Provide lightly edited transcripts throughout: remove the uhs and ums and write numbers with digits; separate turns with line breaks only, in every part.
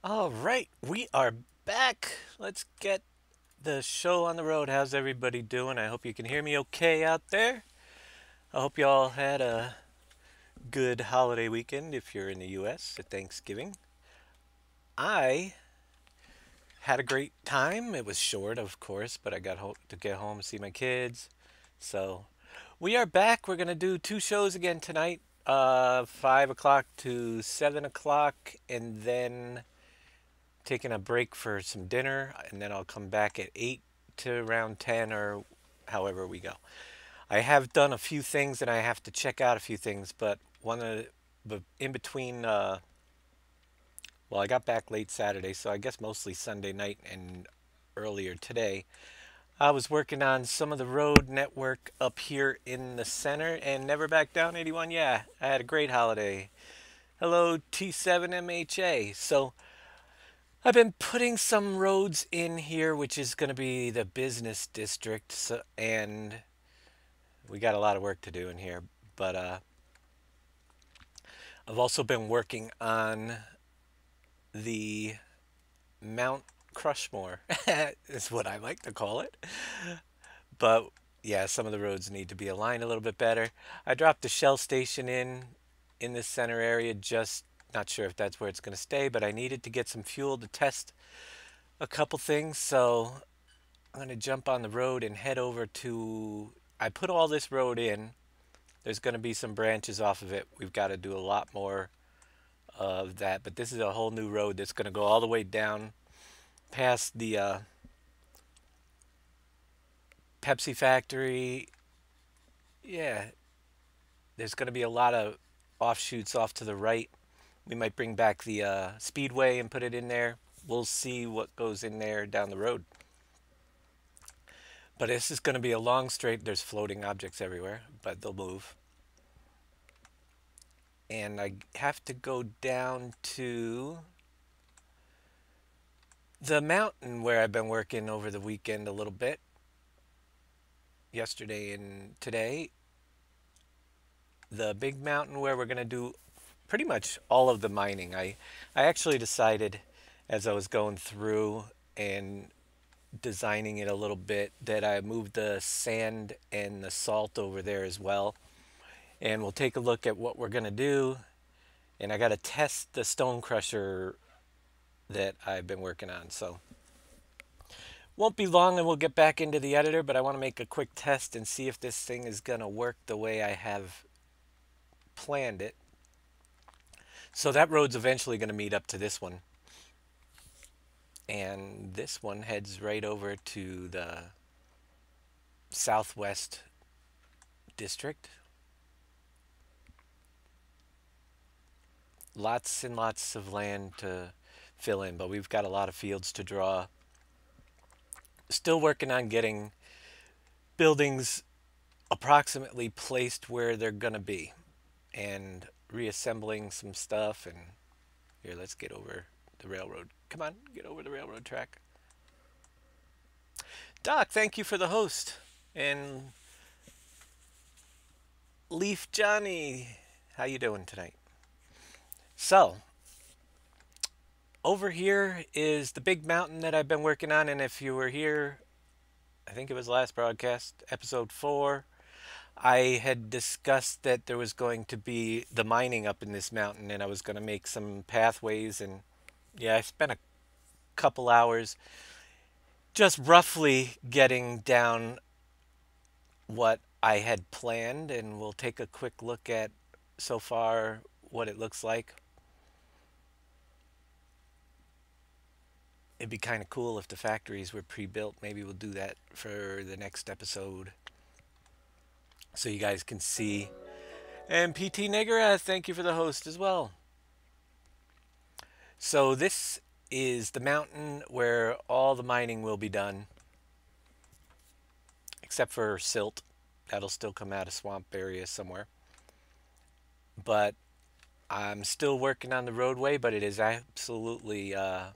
All right, we are back. Let's get the show on the road. How's everybody doing? I hope you can hear me okay out there. I hope you all had a good holiday weekend if you're in the US at Thanksgiving. I had a great time. It was short, of course, but I got to get home and see my kids. So we are back. We're going to do two shows again tonight, 5 o'clock to 7 o'clock, and then taking a break for some dinner, and then I'll come back at 8 to around 10 or however we go. I have done a few things and I have to check out a few things, but one of the in between, well, I got back late Saturday, so I guess mostly Sunday night and earlier today. I was working on some of the road network up here in the center and Never Back Down 81. Yeah, I had a great holiday. Hello, T7MHA. So I've been putting some roads in here, which is going to be the business district, and we got a lot of work to do in here. But I've also been working on the Mount Crushmore, is what I like to call it. But yeah, some of the roads need to be aligned a little bit better. I dropped a Shell station in this center area, just not sure if that's where it's going to stay, but I needed to get some fuel to test a couple things, so I'm going to jump on the road and head over to. I put all this road in. There's going to be some branches off of it. We've got to do a lot more of that. But this is a whole new road that's going to go all the way down past the Pepsi factory. Yeah, there's going to be a lot of offshoots off to the right. We might bring back the speedway and put it in there. We'll see what goes in there down the road. But this is going to be a long straight. There's floating objects everywhere, but they'll move. And I have to go down to the mountain where I've been working over the weekend a little bit, yesterday and today. The big mountain where we're going to do pretty much all of the mining. I actually decided as I was going through and designing it a little bit that I moved the sand and the salt over there as well. And we'll take a look at what we're going to do. And I got to test the stone crusher that I've been working on. So won't be long and we'll get back into the editor, but I want to make a quick test and see if this thing is going to work the way I have planned it. So that road's eventually going to meet up to this one. And this one heads right over to the southwest district. Lots and lots of land to fill in, but we've got a lot of fields to draw. Still working on getting buildings approximately placed where they're going to be and reassembling some stuff. And here, let's get over the railroad. Come on, get over the railroad track. Doc, thank you for the host. And Leaf Johnny, how you doing tonight? So, over here is the big mountain that I've been working on, and if you were here, I think it was last broadcast, episode 4, I had discussed that there was going to be the mining up in this mountain, and I was going to make some pathways, and yeah, I spent a couple hours just roughly getting down what I had planned, and we'll take a quick look at so far what it looks like. It'd be kind of cool if the factories were pre-built. Maybe we'll do that for the next episode so you guys can see. And PT Negra, thank you for the host as well. So this is the mountain where all the mining will be done, except for silt. That'll still come out of swamp area somewhere. But I'm still working on the roadway, but it is absolutely, you're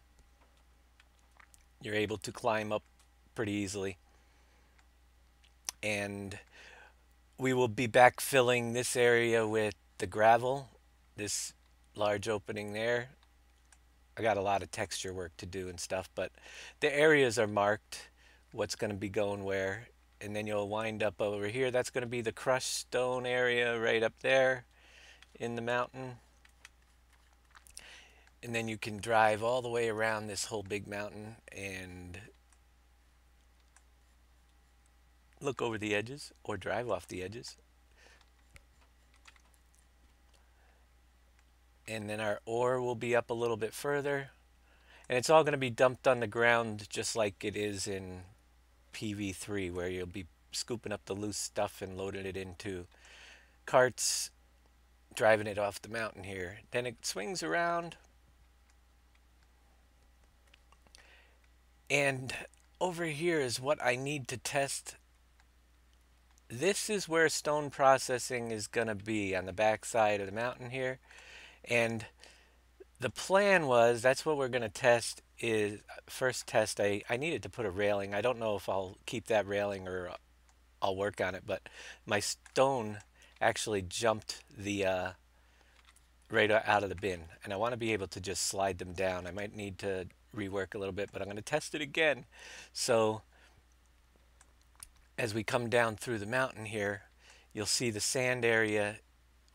able to climb up pretty easily. And we will be backfilling this area with the gravel, this large opening there. I got a lot of texture work to do and stuff, but the areas are marked, what's going to be going where, and then you'll wind up over here. That's going to be the crushed stone area right up there in the mountain. And then you can drive all the way around this whole big mountain and look over the edges or drive off the edges. And then our ore will be up a little bit further. And it's all going to be dumped on the ground just like it is in PV3, where you'll be scooping up the loose stuff and loading it into carts, driving it off the mountain here. Then it swings around. And over here is what I need to test. This is where stone processing is going to be, on the back side of the mountain here. And the plan was, that's what we're going to test. Is first test, I needed to put a railing. I don't know if I'll keep that railing or I'll work on it, but my stone actually jumped the right out of the bin, and I want to be able to just slide them down. I might need to rework a little bit, but I'm going to test it again. So as we come down through the mountain here, you'll see the sand area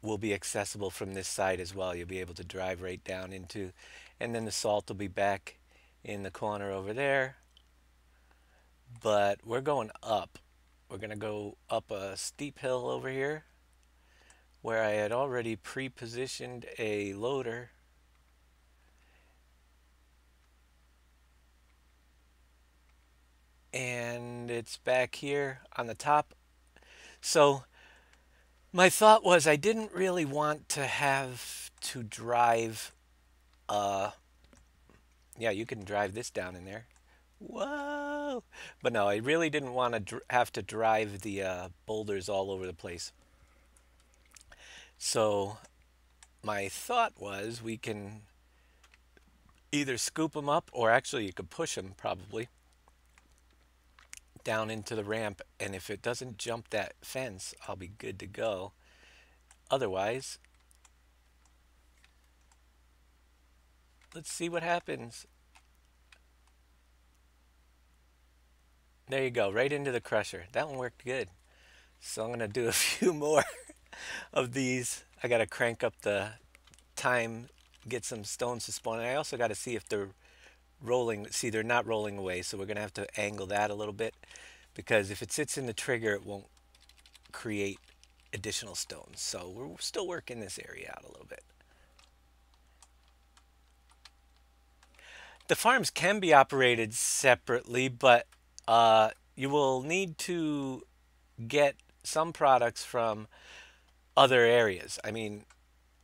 will be accessible from this side as well. You'll be able to drive right down into, and then the salt will be back in the corner over there. But we're going up. We're going to go up a steep hill over here where I had already pre-positioned a loader. And it's back here on the top. So my thought was, I didn't really want to have to drive, yeah, you can drive this down in there. Whoa! But no, I really didn't want to have to drive the boulders all over the place. So my thought was, we can either scoop them up, or actually you could push them probably down into the ramp, and if it doesn't jump that fence, I'll be good to go. Otherwise, let's see what happens. There you go, right into the crusher. That one worked good. So I'm going to do a few more of these. I got to crank up the time, get some stones to spawn. And I also got to see if they're rolling. See, they're not rolling away, so we're going to have to angle that a little bit, because if it sits in the trigger, it won't create additional stones. So we're still working this area out a little bit. The farms can be operated separately, but you will need to get some products from other areas. I mean,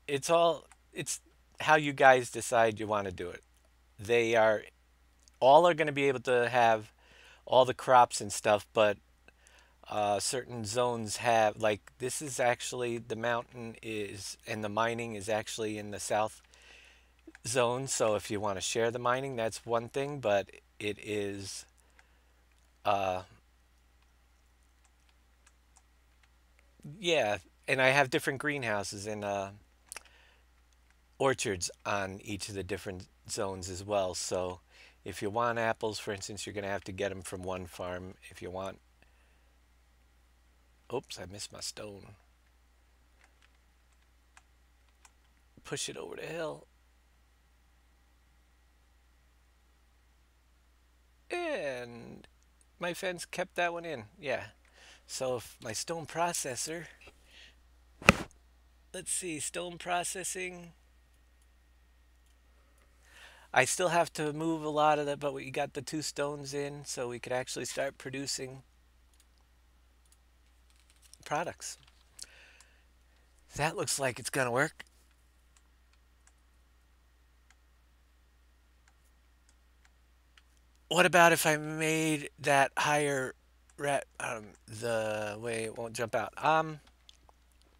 it's how you guys decide you want to do it. They are all are going to be able to have all the crops and stuff, but certain zones have, like, this is actually, the mountain is, and the mining is actually in the south zone. So if you want to share the mining, that's one thing, but it is yeah, and I have different greenhouses and orchards on each of the different zones as well. So if you want apples, for instance, you're going to have to get them from one farm. If you want, oops, I missed my stone. Push it over the hill. And my fence kept that one in. Yeah. So if my stone processor, let's see, stone processing. I still have to move a lot of that, but we got the 2 stones in, so we could actually start producing products. That looks like it's gonna work. What about if I made that higher the way it won't jump out?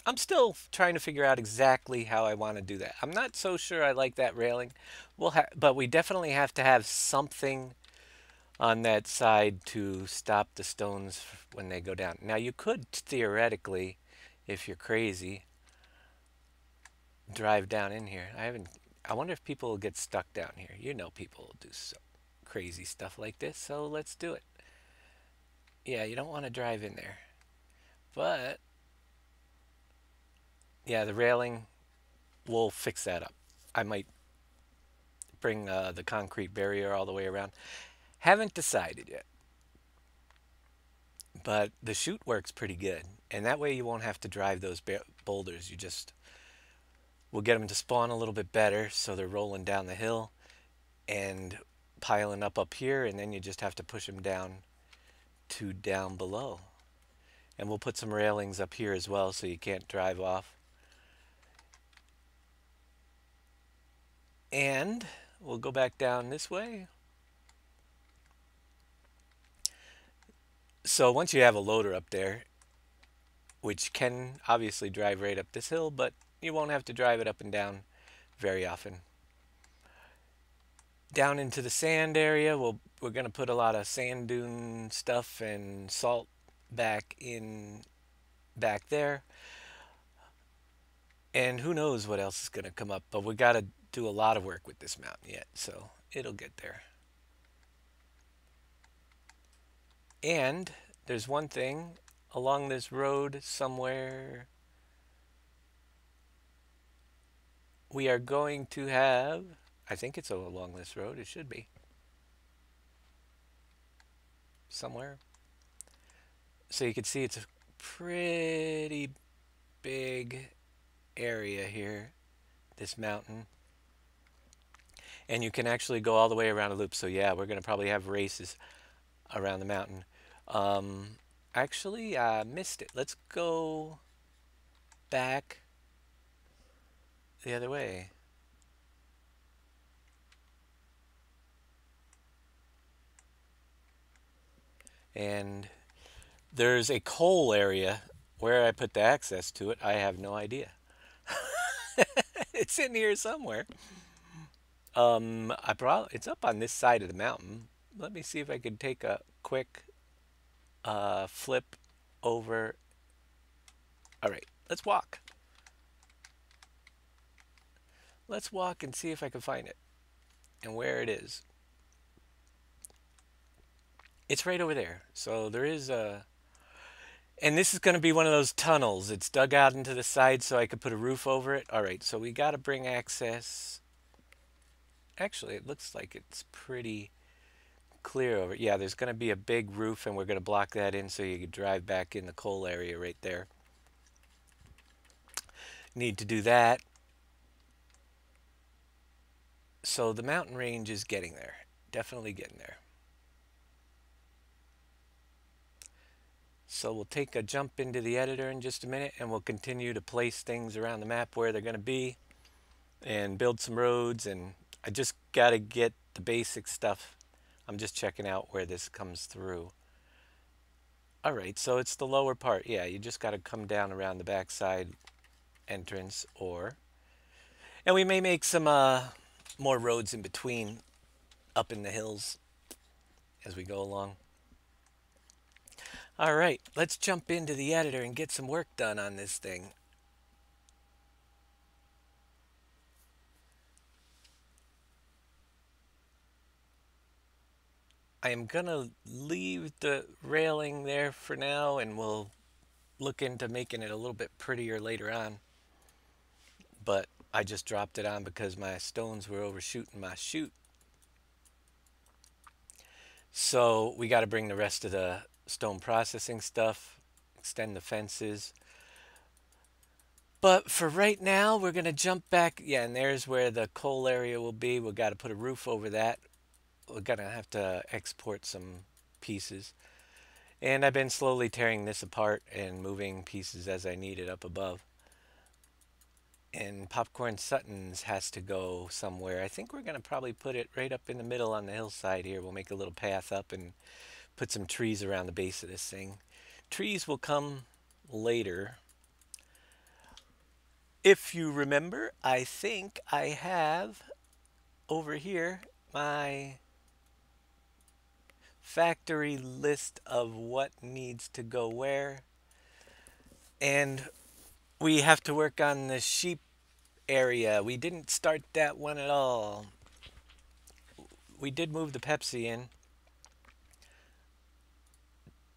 I'm still trying to figure out exactly how I want to do that. I'm not so sure I like that railing. But we definitely have to have something on that side to stop the stones when they go down. Now you could theoretically, if you're crazy, drive down in here. I haven't I wonder if people will get stuck down here. You know people will do so crazy stuff like this, so let's do it. Yeah, you don't want to drive in there. But, yeah, the railing, we'll fix that up. I might bring the concrete barrier all the way around. Haven't decided yet. But the chute works pretty good. And that way you won't have to drive those boulders. You just, we'll get them to spawn a little bit better so they're rolling down the hill and piling up here, and then you just have to push them down to down below. And we'll put some railings up here as well so you can't drive off. And we'll go back down this way. So once you have a loader up there, which can obviously drive right up this hill, but you won't have to drive it up and down very often. Down into the sand area, we're going to put a lot of sand dune stuff and salt back there. And who knows what else is going to come up, but we got to do a lot of work with this mountain yet, so it'll get there. And there's one thing along this road somewhere. We are going to have, I think it's along this road, it should be. Somewhere. So you can see it's a pretty big area here, this mountain. And you can actually go all the way around a loop. So yeah, we're going to probably have races around the mountain. Actually, I missed it. Let's go back the other way. And there's a coal area. Where I put the access to it, I have no idea. It's in here somewhere. It's up on this side of the mountain. Let me see if I could take a quick flip over. All right, let's walk. Let's walk and see if I can find it and where it is. It's right over there. So there is a, and this is going to be one of those tunnels. It's dug out into the side so I could put a roof over it. All right, so we got to bring access. Actually, it looks like it's pretty clear over. Yeah, there's going to be a big roof, and we're going to block that in so you can drive back in the coal area right there. Need to do that. So the mountain range is getting there. Definitely getting there. So we'll take a jump into the editor in just a minute, and we'll continue to place things around the map where they're going to be and build some roads. And I just got to get the basic stuff. I'm just checking out where this comes through. All right, so it's the lower part. Yeah, you just got to come down around the backside entrance, and we may make some more roads in between up in the hills as we go along. All right, let's jump into the editor and get some work done on this thing. I am gonna leave the railing there for now, and we'll look into making it a little bit prettier later on. But I just dropped it on because my stones were overshooting my chute. So we got to bring the rest of the stone processing stuff, extend the fences. But for right now, we're going to jump back. Yeah, and there's where the coal area will be. We've got to put a roof over that. We're going to have to export some pieces. And I've been slowly tearing this apart and moving pieces as I need it up above. And Popcorn Sutton's has to go somewhere. I think we're going to probably put it right up in the middle on the hillside here. We'll make a little path up and put some trees around the base of this thing. Trees will come later. If you remember, I think I have over here my factory list of what needs to go where. And we have to work on the sheep area. We didn't start that one at all. We did move the Pepsi in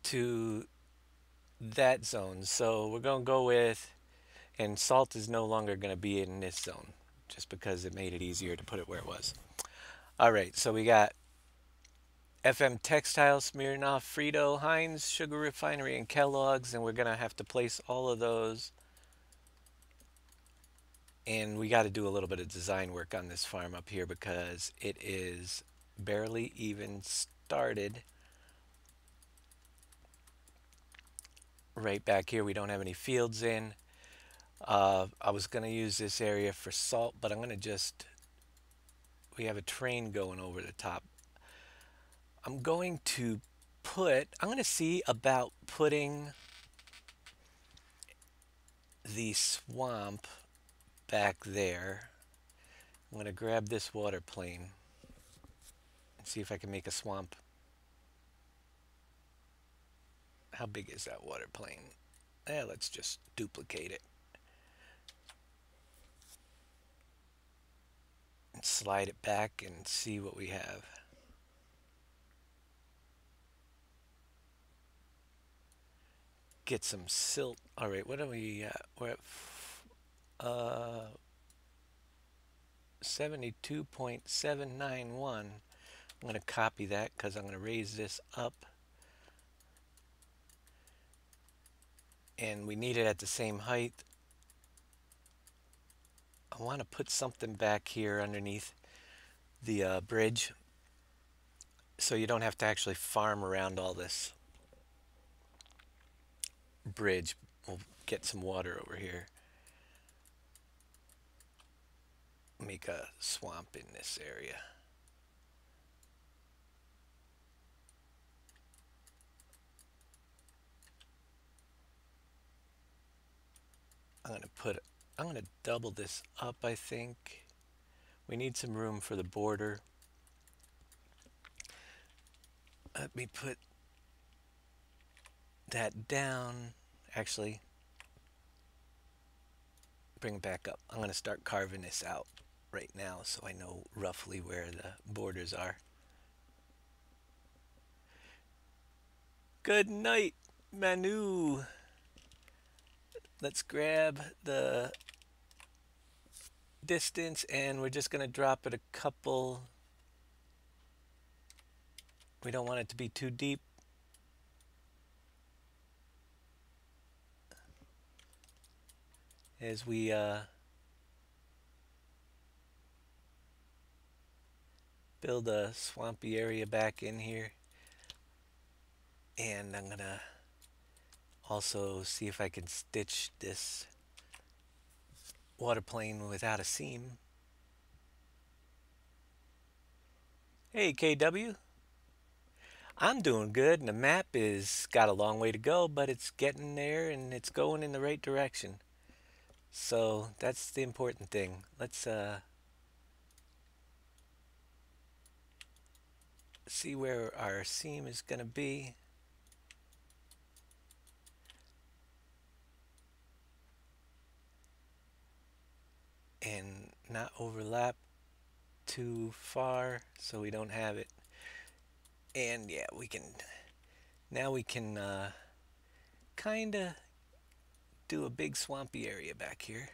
to that zone. So we're going to go with, and salt is no longer going to be in this zone just because it made it easier to put it where it was. All right, so we got FM Textile, Smirnoff, Frito, Heinz, Sugar Refinery, and Kellogg's, and we're going to have to place all of those. And we got to do a little bit of design work on this farm up here because it is barely even started. Right back here, we don't have any fields in. I was going to use this area for salt, but I'm going to just, we have a train going over the top. I'm going to I'm going to see about putting the swamp back there. I'm going to grab this water plane and see if I can make a swamp. How big is that water plane? Let's just duplicate it. And slide it back and see what we have. Get some silt. All right, what are we at? We're at 72.791. I'm going to copy that because I'm going to raise this up. And we need it at the same height. I want to put something back here underneath the bridge so you don't have to actually farm around all this bridge. We'll get some water over here. Make a swamp in this area. I'm going to double this up, I think. We need some room for the border. Let me put that down. Actually, bring it back up. I'm going to start carving this out right now so I know roughly where the borders are. Good night, Manu. Let's grab the distance and we're just going to drop it a couple. We don't want it to be too deep. As we build a swampy area back in here. And I'm going to also see if I can stitch this water plane without a seam. Hey KW, I'm doing good and the map is got a long way to go, but it's getting there and it's going in the right direction. So that's the important thing. Let's see where our seam is going to be. And not overlap too far so we don't have it. And yeah, we can kind of do a big swampy area back here.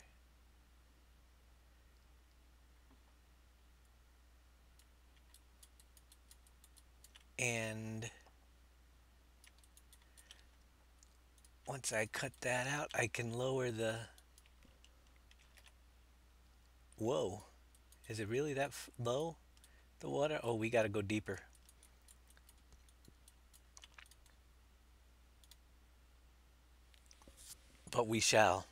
And once I cut that out, I can lower the... Whoa, is it really that low, the water? Oh, we got to go deeper. But we shall.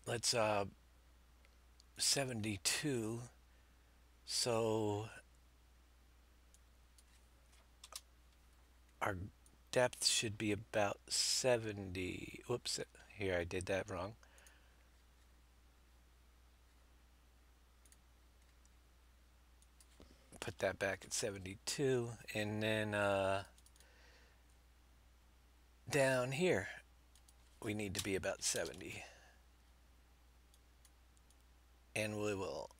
Let's 72. So our depth should be about 70. Whoops, here I did that wrong. Put that back at 72. And then down here, we need to be about 70. And we will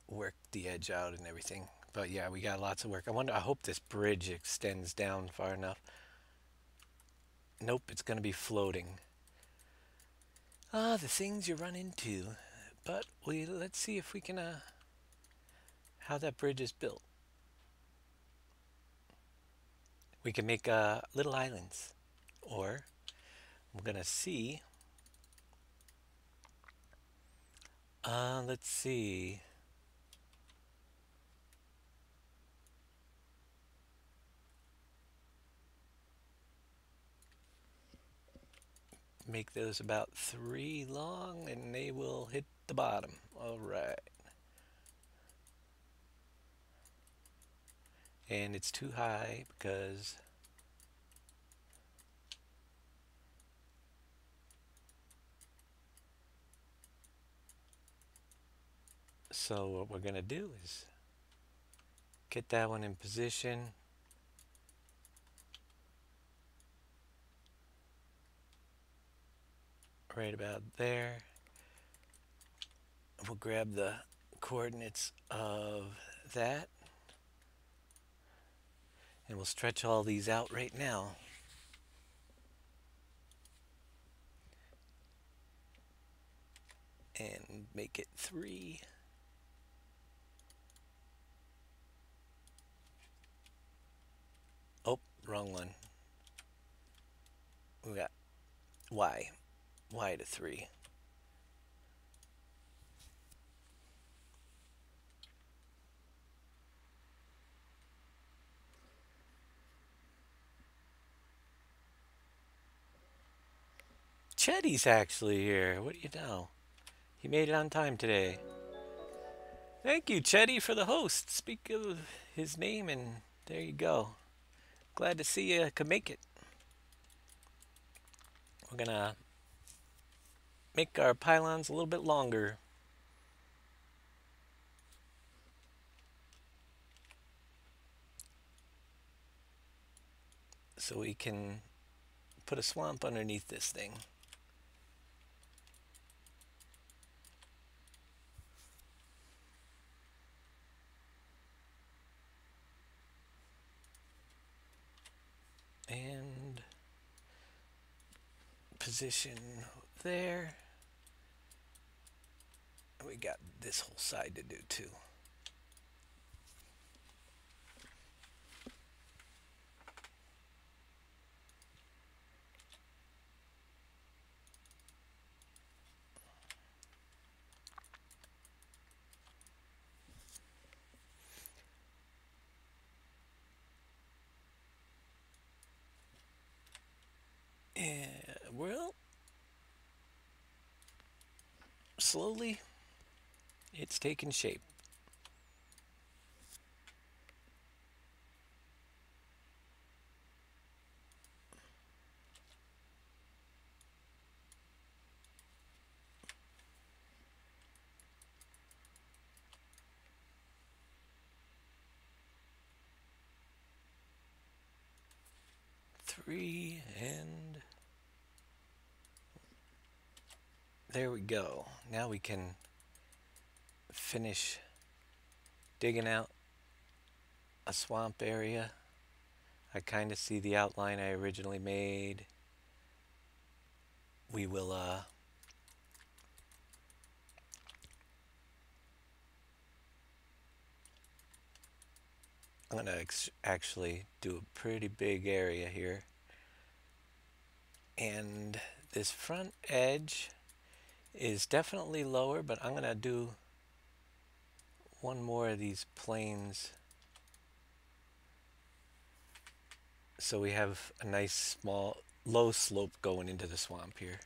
work the edge out and everything. But yeah, we got lots of work. I hope this bridge extends down far enough. Nope, it's going to be floating. Ah, the things you run into. But let's see if we can, how that bridge is built. We can make little islands. Or I'm going to see. Let's see. Make those about 3 long and they will hit the bottom. All right. And it's too high because so what we're going to do is get that one in position. Right about there. We'll grab the coordinates of that. And we'll stretch all these out right now. And make it 3. Oh, wrong one. We got Y. Y to 3. Chetty's actually here. What do you know? He made it on time today. Thank you, Chetty, for the host. Speak of his name, and there you go. Glad to see you could make it. We're gonna make our pylons a little bit longer. So we can put a swamp underneath this thing. And position there. We got this whole side to do too. Well, slowly it's taking shape. Three, and there we go. Now we can finish digging out a swamp area. I kind of see the outline I originally made. We will I'm gonna actually do a pretty big area here, and this front edge is definitely lower, but I'm gonna do one more of these planes so we have a nice small low slope going into the swamp here.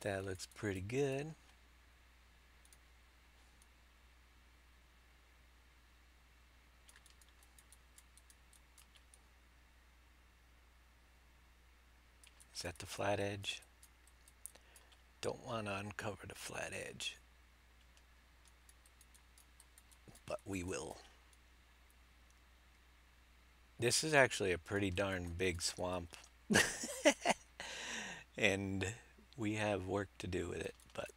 That looks pretty good. Is that the flat edge? Don't want to uncover the flat edge, but we will. This is actually a pretty darn big swamp, and we have work to do with it, but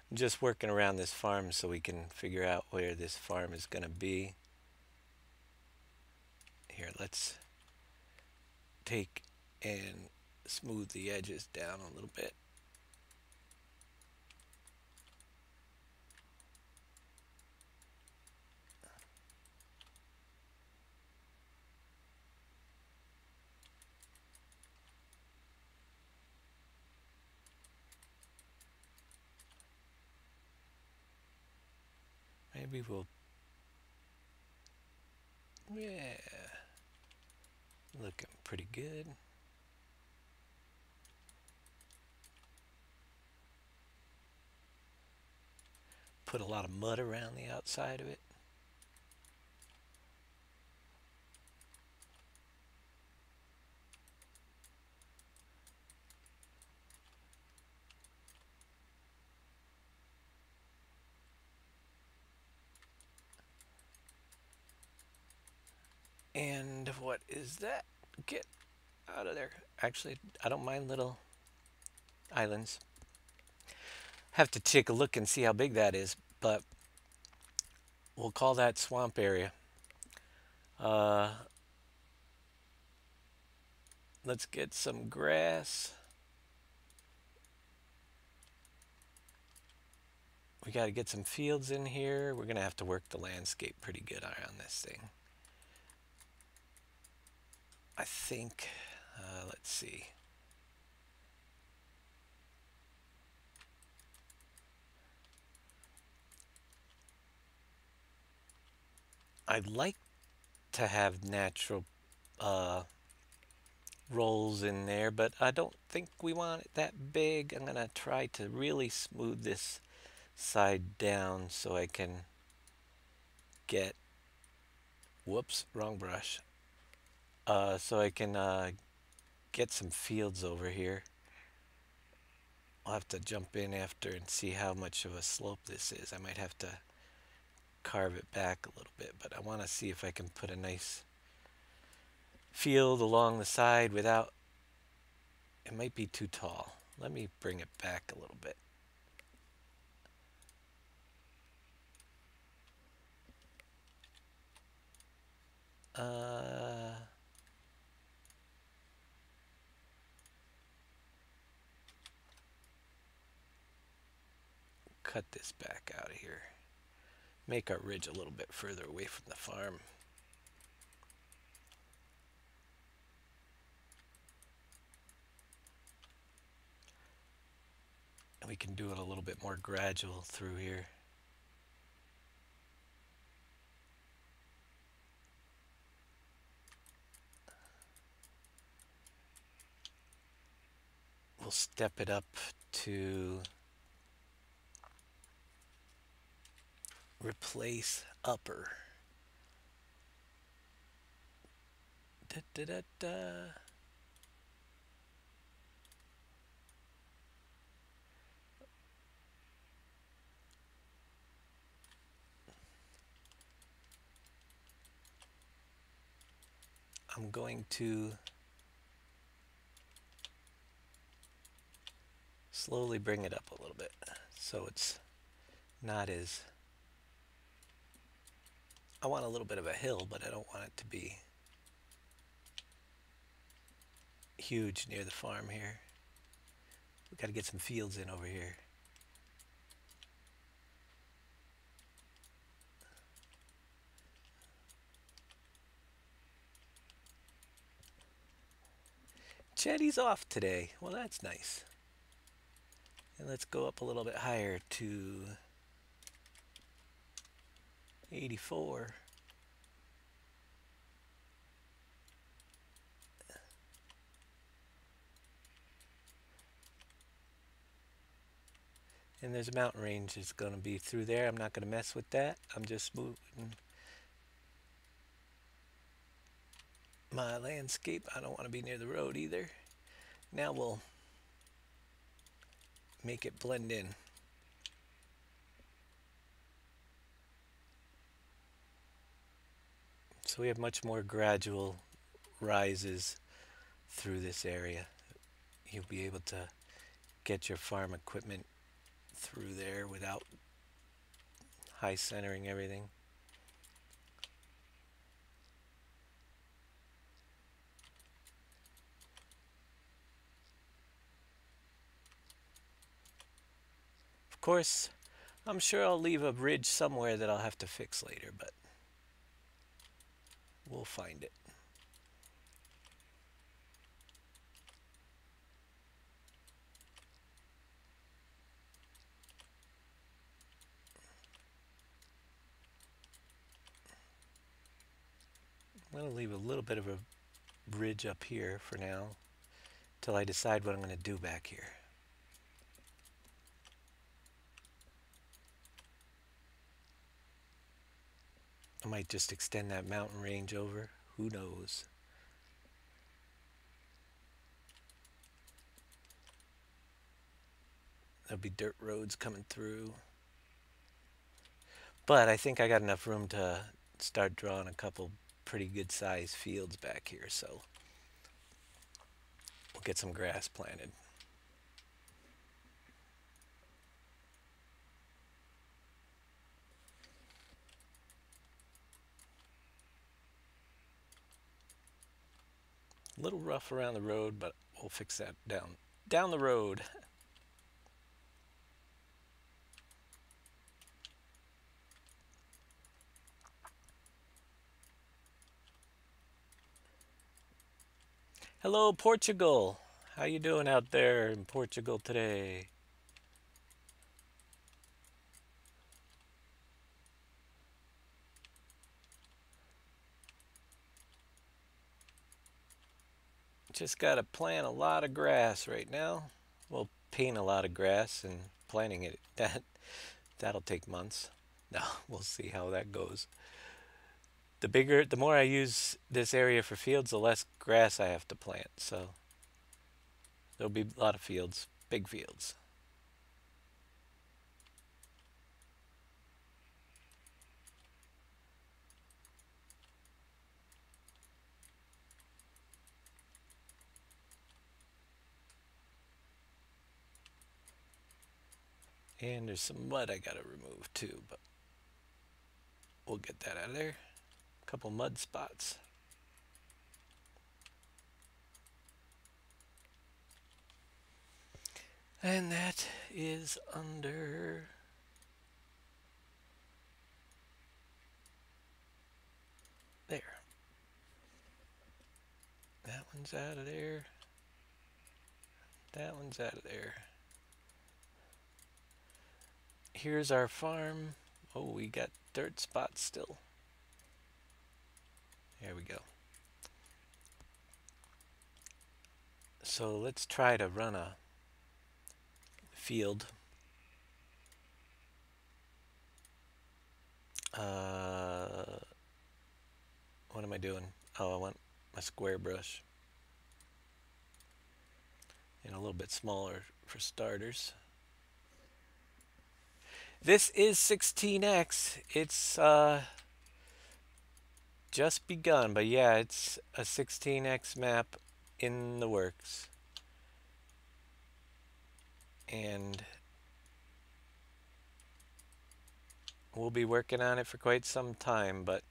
I'm just working around this farm so we can figure out where this farm is going to be. Here, let's take and smooth the edges down a little bit. Maybe we'll, yeah, looking pretty good. Put a lot of mud around the outside of it. And what is that? Get out of there. Actually, I don't mind little islands. Have to take a look and see how big that is, but we'll call that swamp area. Uh, let's get some grass. We got to get some fields in here. We're going to have to work the landscape pretty good around this thing. I think, let's see. I'd like to have natural rolls in there, but I don't think we want it that big. I'm going to try to really smooth this side down so I can get, whoops, wrong brush. So I can get some fields over here. I'll have to jump in after and see how much of a slope this is. I might have to carve it back a little bit, but I want to see if I can put a nice field along the side without, it might be too tall. Let me bring it back a little bit. Cut this back out of here. Make our ridge a little bit further away from the farm. And we can do it a little bit more gradual through here. We'll step it up to replace upper. Da, da, da, da. I'm going to slowly bring it up a little bit so it's not as, I want a little bit of a hill, but I don't want it to be huge near the farm here. We got to get some fields in over here. Chetty's off today. Well, that's nice. And let's go up a little bit higher to 84. And there's a mountain range that's going to be through there. I'm not going to mess with that. I'm just moving my landscape. I don't want to be near the road either. Now we'll make it blend in. So we have much more gradual rises through this area. You'll be able to get your farm equipment through there without high centering everything. Of course, I'm sure I'll leave a ridge somewhere that I'll have to fix later, but we'll find it. I'm going to leave a little bit of a ridge up here for now till I decide what I'm going to do back here. I might just extend that mountain range over. Who knows? There'll be dirt roads coming through. But I think I got enough room to start drawing a couple pretty good sized fields back here, so we'll get some grass planted. A little rough around the road, but we'll fix that down the road. Hello, Portugal. How you doing out there in Portugal today? Just got to plant a lot of grass right now. Well, paint a lot of grass and planting it. That'll take months. No, we'll see how that goes. The more I use this area for fields, the less grass I have to plant. So there'll be a lot of fields, big fields. And there's some mud I gotta remove too, but we'll get that out of there. A couple mud spots. And that is under there. That one's out of there. That one's out of there. Here's our farm. Oh, we got dirt spots still. There we go. So let's try to run a field. What am I doing? Oh, I want my square brush. And a little bit smaller for starters. This is 16x. It's just begun, but yeah, it's a 16x map in the works. And we'll be working on it for quite some time, but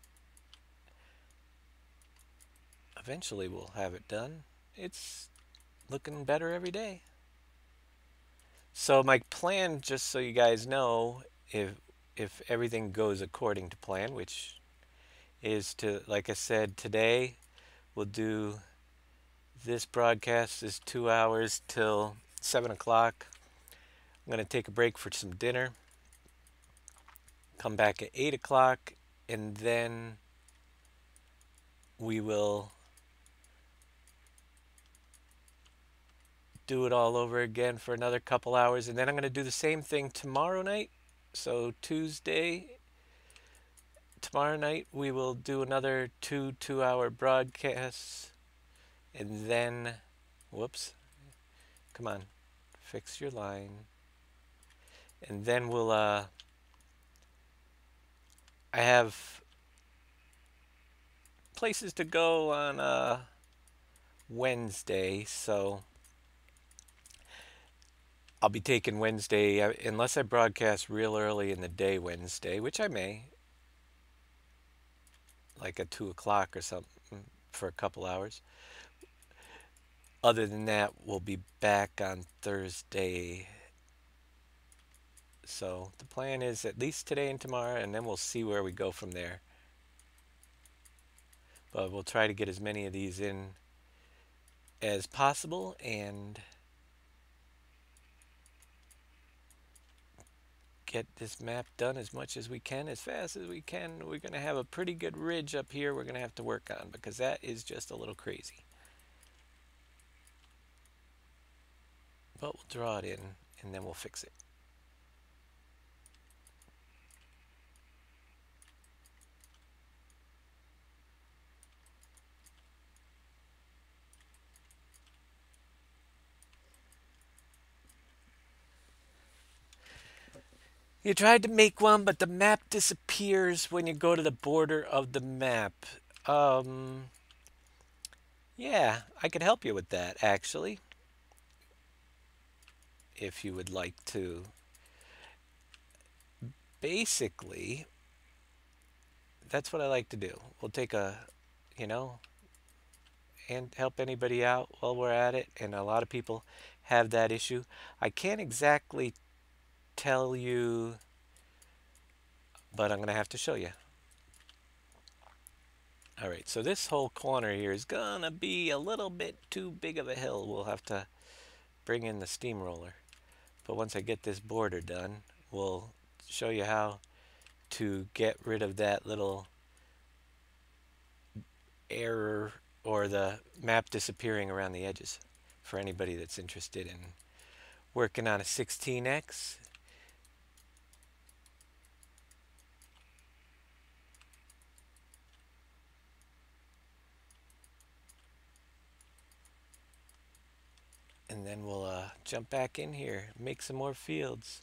eventually we'll have it done. It's looking better every day. So my plan, just so you guys know, if everything goes according to plan, which is to, like I said, today we'll do this broadcast is 2 hours till 7 o'clock. I'm going to take a break for some dinner, come back at 8 o'clock, and then we will do it all over again for another couple hours, and then I'm going to do the same thing tomorrow night. So Tuesday, tomorrow night, we will do another two 2-hour broadcasts, and then, whoops, Come on. Fix your line. And then we'll, I have places to go on Wednesday, so I'll be taking Wednesday, unless I broadcast real early in the day Wednesday, which I may, like at 2 o'clock or something for a couple hours. Other than that, we'll be back on Thursday. So the plan is at least today and tomorrow, and then we'll see where we go from there. But we'll try to get as many of these in as possible and get this map done as much as we can, as fast as we can. We're going to have a pretty good ridge up here we're going to have to work on because that is just a little crazy. But we'll draw it in and then we'll fix it. You tried to make one, but the map disappears when you go to the border of the map. Yeah, I could help you with that, actually, if you would like to. Basically, that's what I like to do. We'll take a, you know, and help anybody out while we're at it, and a lot of people have that issue. I can't exactly tell you, but I'm going to have to show you. All right, so this whole corner here is going to be a little bit too big of a hill. We'll have to bring in the steamroller. But once I get this border done, we'll show you how to get rid of that little error or the map disappearing around the edges for anybody that's interested in working on a 16x. And then we'll jump back in here, make some more fields.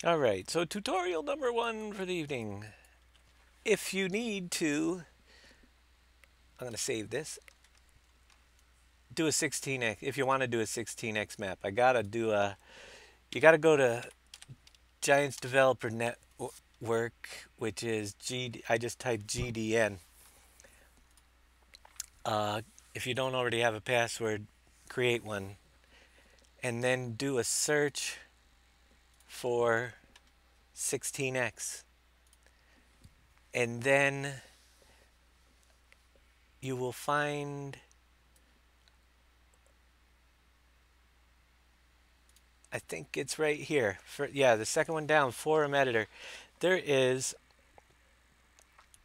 All right, so tutorial number 1 for the evening. If you need to, I'm going to save this. Do a 16x. If you want to do a 16x map, you got to go to Giants Developer Network, which is I just typed GDN. If you don't already have a password, create one. And then do a search for 16x. And then you will find, I think it's right here. Yeah, the second one down, forum editor. There is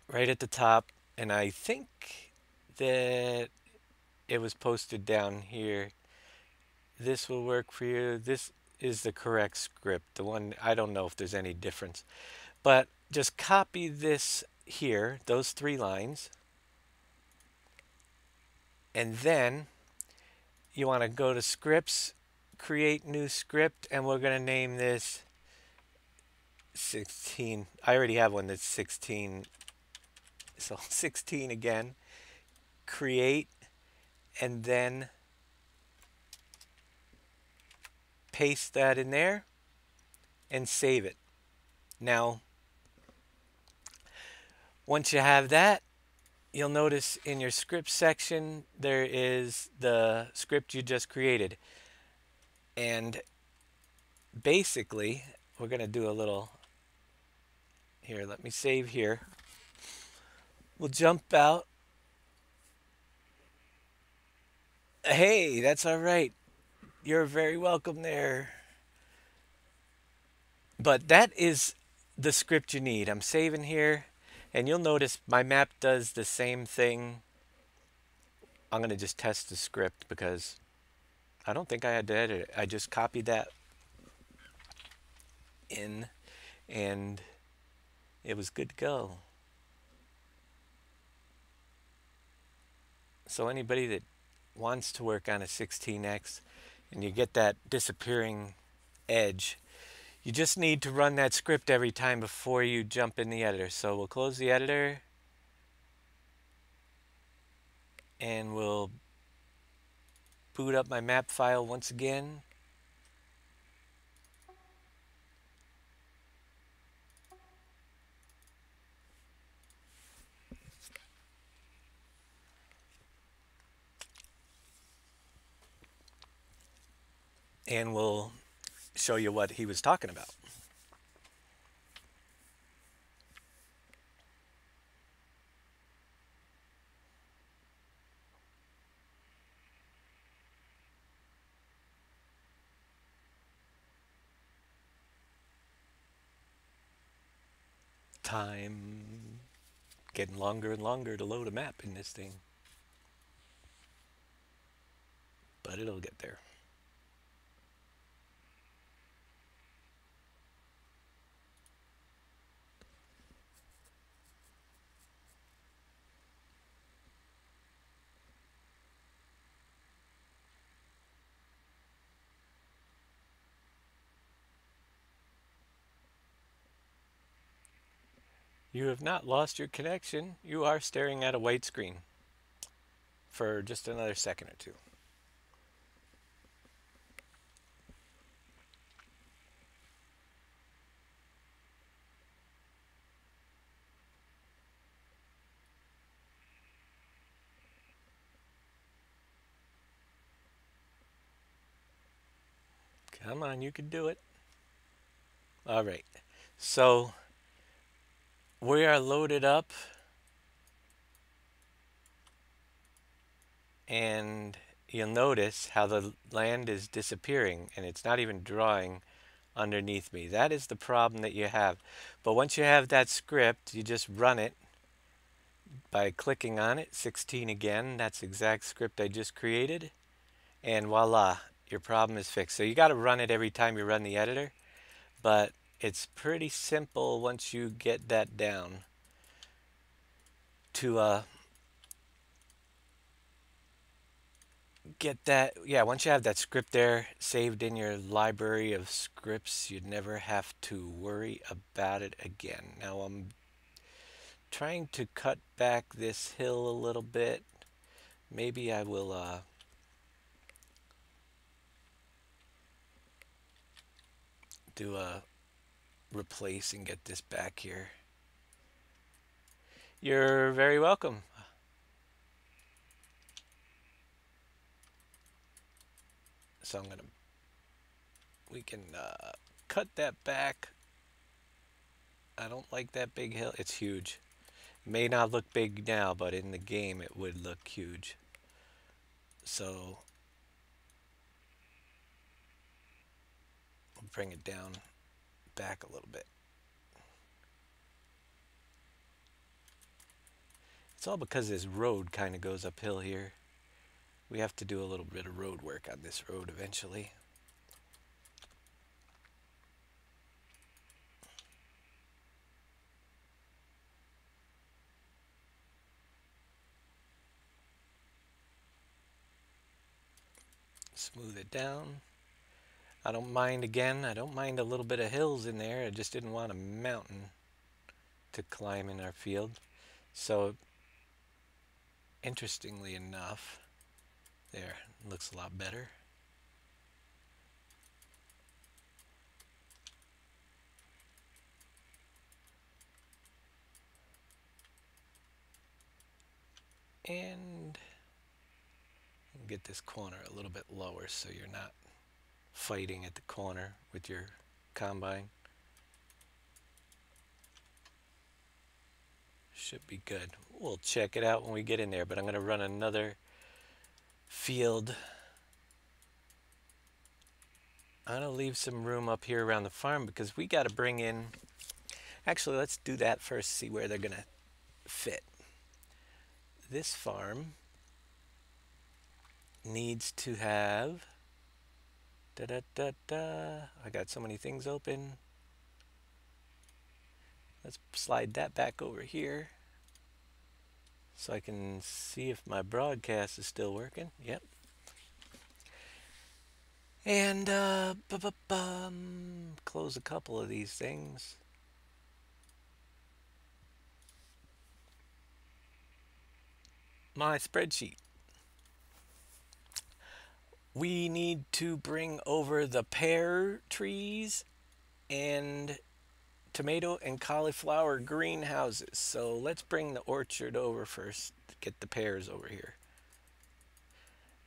right at the top, and I think that it was posted down here. This will work for you. This is the correct script. The one, I don't know if there's any difference. But just copy this here, those 3 lines. And then you want to go to scripts, create new script, and we're going to name this 16. I already have one that's 16. So 16 again. Create, and then paste that in there and save it. Now, once you have that, you'll notice in your script section there is the script you just created. And basically, we're going to do a little, here, let me save here. We'll jump out. Hey, that's all right. You're very welcome there. But that is the script you need. I'm saving here, and you'll notice my map does the same thing. I'm going to just test the script because I don't think I had to edit it. I just copied that in, and it was good to go. So anybody that wants to work on a 16x and you get that disappearing edge, you just need to run that script every time before you jump in the editor. So we'll close the editor and we'll boot up my map file once again. And we'll show you what he was talking about. Time getting longer and longer to load a map in this thing. But it'll get there. You have not lost your connection. You are staring at a white screen for just another second or two. Come on, you can do it. All right. So we are loaded up, and you'll notice how the land is disappearing and it's not even drawing underneath me. That is the problem that you have. But once you have that script, you just run it by clicking on it. 16 again, that's the exact script I just created, and voila, your problem is fixed. So you got to run it every time you run the editor, but it's pretty simple once you get that down to get that. Yeah, once you have that script there saved in your library of scripts, you'd never have to worry about it again. Now I'm trying to cut back this hill a little bit. Maybe I will do a replace and get this back here. You're very welcome. So we can cut that back. I don't like that big hill. It's huge. It may not look big now, but in the game it would look huge. So we'll bring it down back a little bit. It's all because this road kind of goes uphill here. We have to do a little bit of road work on this road eventually. Smooth it down. I don't mind, again, I don't mind a little bit of hills in there. I just didn't want a mountain to climb in our field. So interestingly enough, there, looks a lot better. And get this corner a little bit lower so you're not fighting at the corner with your combine. Should be good. We'll check it out when we get in there, but I'm going to run another field I'm gonna leave some room up here around the farm because we got to bring in. Actually, let's do that first. See where they're gonna fit. This farm needs to have. Da da da da. I got so many things open. Let's slide that back over here so I can see if my broadcast is still working. Yep. And close a couple of these things. My spreadsheet. We need to bring over the pear trees and tomato and cauliflower greenhouses. So let's bring the orchard over first. Get the pears over here.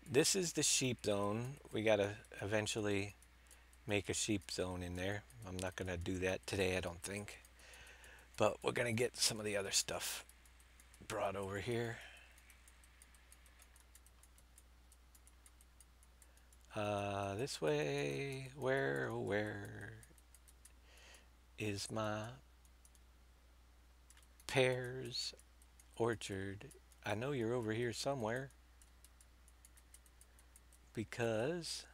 This is the sheep zone. We gotta eventually make a sheep zone in there. I'm not gonna do that today, I don't think. But we're gonna get some of the other stuff brought over here. This way. Where is my pears orchard? I know you're over here somewhere because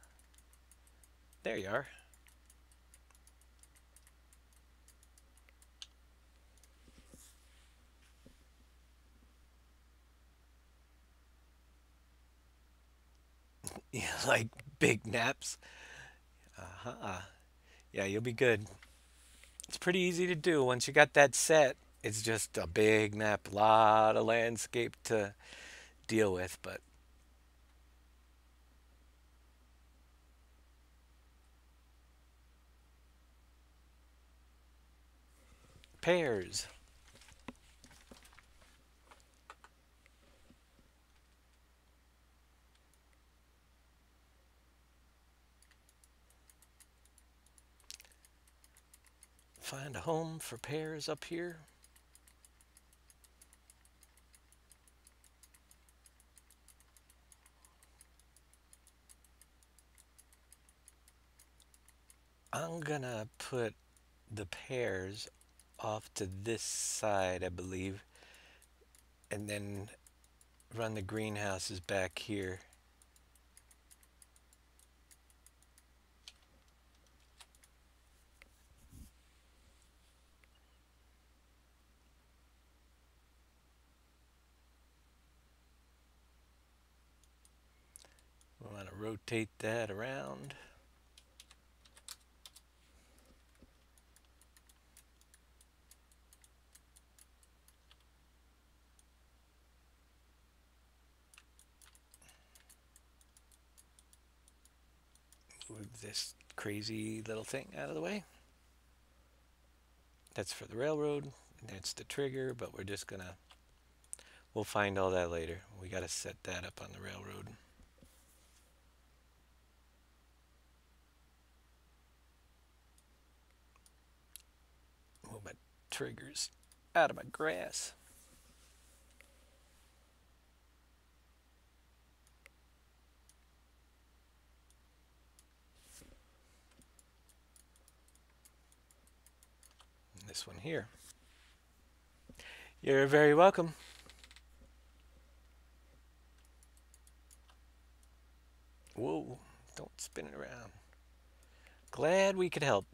there you are. Yeah, like big naps. Uh-huh. Yeah, you'll be good. It's pretty easy to do. Once you got that set, it's just a big nap, a lot of landscape to deal with, but pears. Find a home for pears up here. I'm gonna put the pears off to this side, I believe, and then run the greenhouses back here. We want to rotate that around. Move this crazy little thing out of the way. That's for the railroad, and that's the trigger, but we're just gonna, we'll find all that later. We gotta set that up on the railroad. Move my triggers out of my grass. And this one here. You're very welcome. Whoa, don't spin it around. Glad we could help.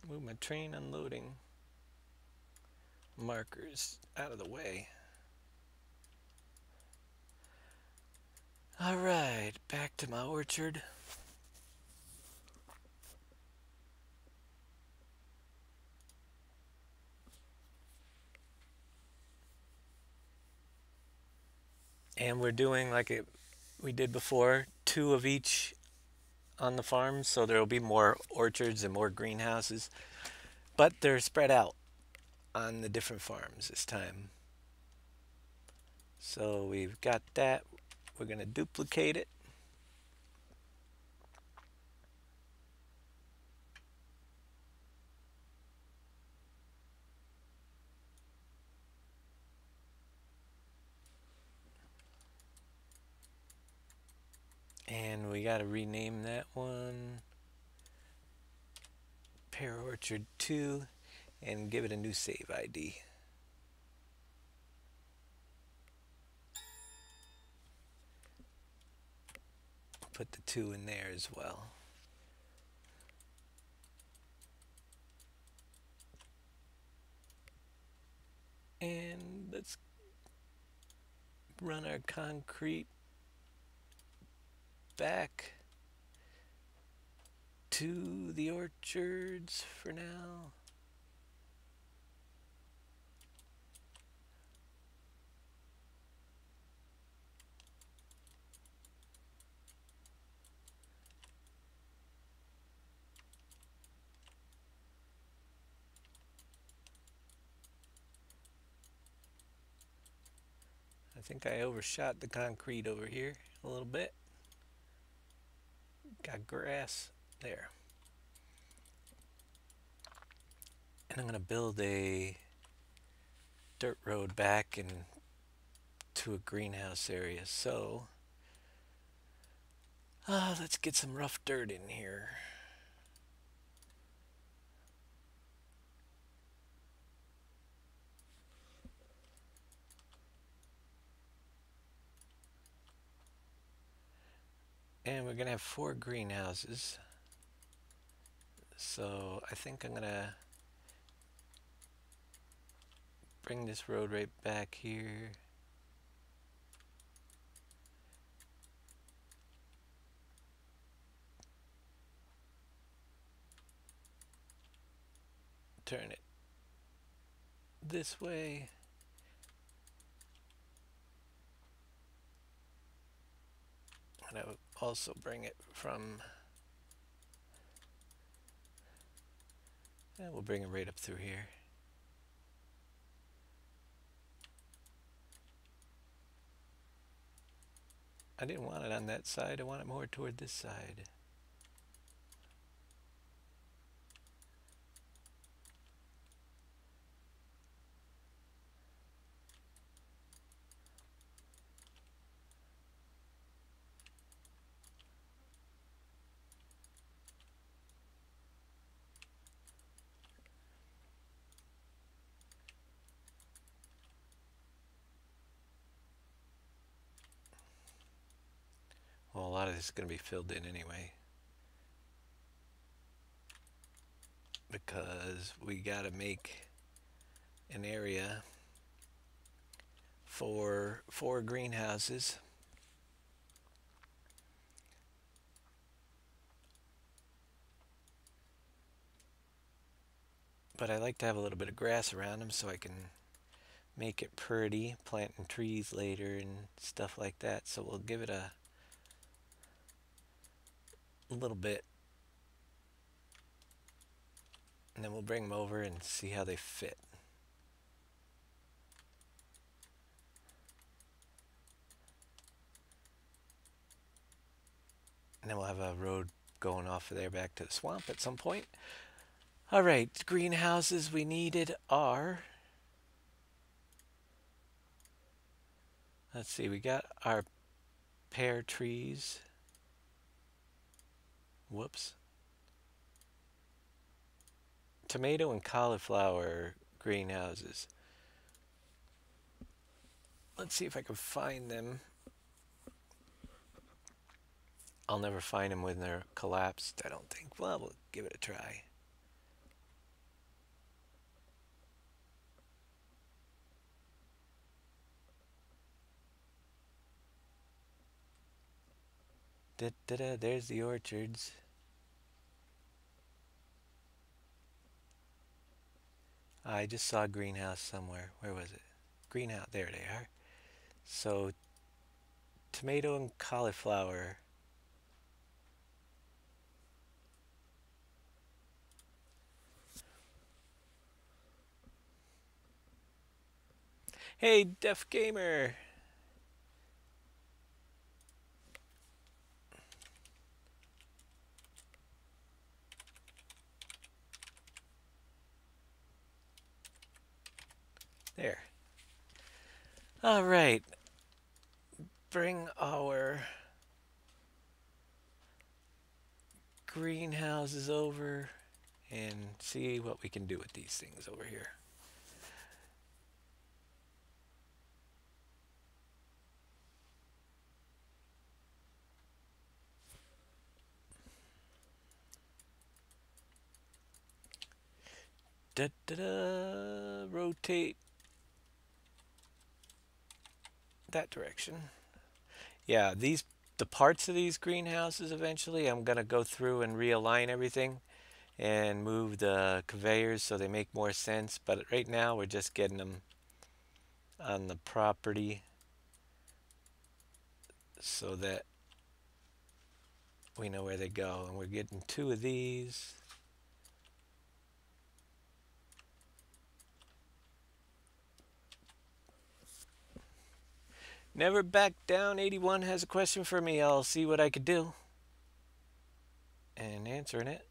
Move my train unloading markers out of the way. All right, back to my orchard. And we're doing like we did before, 2 of each on the farm, so there will be more orchards and more greenhouses, but they're spread out. on the different farms this time. So we've got that. We're going to duplicate it. And we got to rename that one Pear Orchard 2 and give it a new save ID. Put the 2 in there as well. And let's run our concrete back to the orchards for now. I think I overshot the concrete over here a little bit. Got grass there. And I'm going to build a dirt road back to a greenhouse area. So let's get some rough dirt in here. And we're going to have 4 greenhouses. So I think I'm going to bring this road right back here. Turn it this way. And I would also bring it from, we'll bring it right up through here. I didn't want it on that side, I want it more toward this side. Well, a lot of this is going to be filled in anyway, because we got to make an area for 4 greenhouses. But I like to have a little bit of grass around them so I can make it pretty, planting trees later and stuff like that. So we'll give it a little bit, and then we'll bring them over and see how they fit. And then we'll have a road going off of there back to the swamp at some point. All right, greenhouses we needed are, let's see, we got our pear trees. Whoops. Tomato and cauliflower greenhouses. Let's see if I can find them. I'll never find them when they're collapsed, I don't think. Well, we'll give it a try. Da-da-da, there's the orchards. I just saw a greenhouse somewhere. Where was it? Greenhouse, there they are. So, tomato and cauliflower. Hey, Deaf Gamer. There. All right. Bring our greenhouses over and see what we can do with these things over here. Da da da. Rotate that direction. Yeah, the parts of these greenhouses eventually I'm gonna go through and realign everything and move the conveyors so they make more sense. But right now we're just getting them on the property so that we know where they go. And we're getting 2 of these. Never back down. 81 has a question for me. I'll see what I could do. And answering it.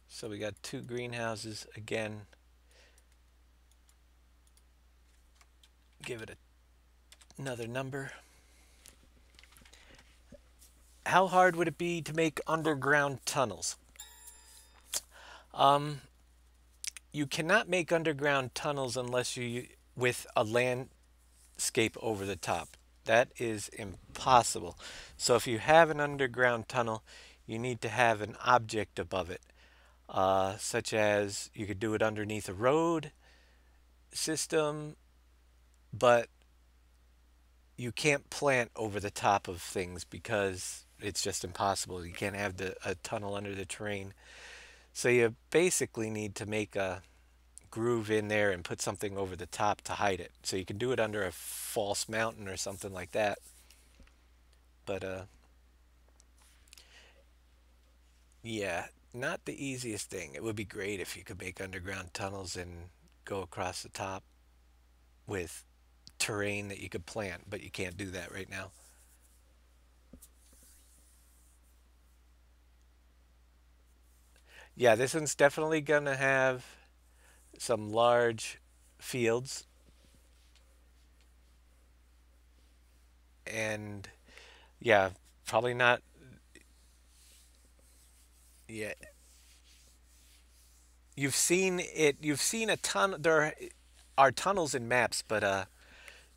So we got 2 greenhouses again. Give it another number. How hard would it be to make underground tunnels? Um, you cannot make underground tunnels unless you with a landscape over the top. That is impossible. So if you have an underground tunnel, you need to have an object above it, such as you could do it underneath a road system, but you can't plant over the top of things because it's just impossible. You can't have a tunnel under the terrain. So you basically need to make a groove in there and put something over the top to hide it. So you can do it under a false mountain or something like that. But yeah, not the easiest thing. It would be great if you could make underground tunnels and go across the top with terrain that you could plant, but you can't do that right now. Yeah, this one's definitely gonna have some large fields and yeah, probably not. Yeah, you've seen a ton. There are tunnels in maps, but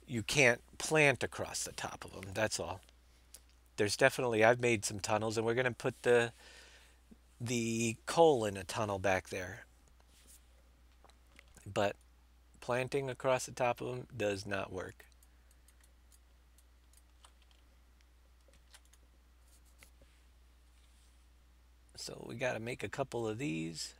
you can't plant across the top of them. That's all. There's definitely I've made some tunnels, and we're gonna put the coal in a tunnel back there. But planting across the top of them does not work. So we got to make a couple of these.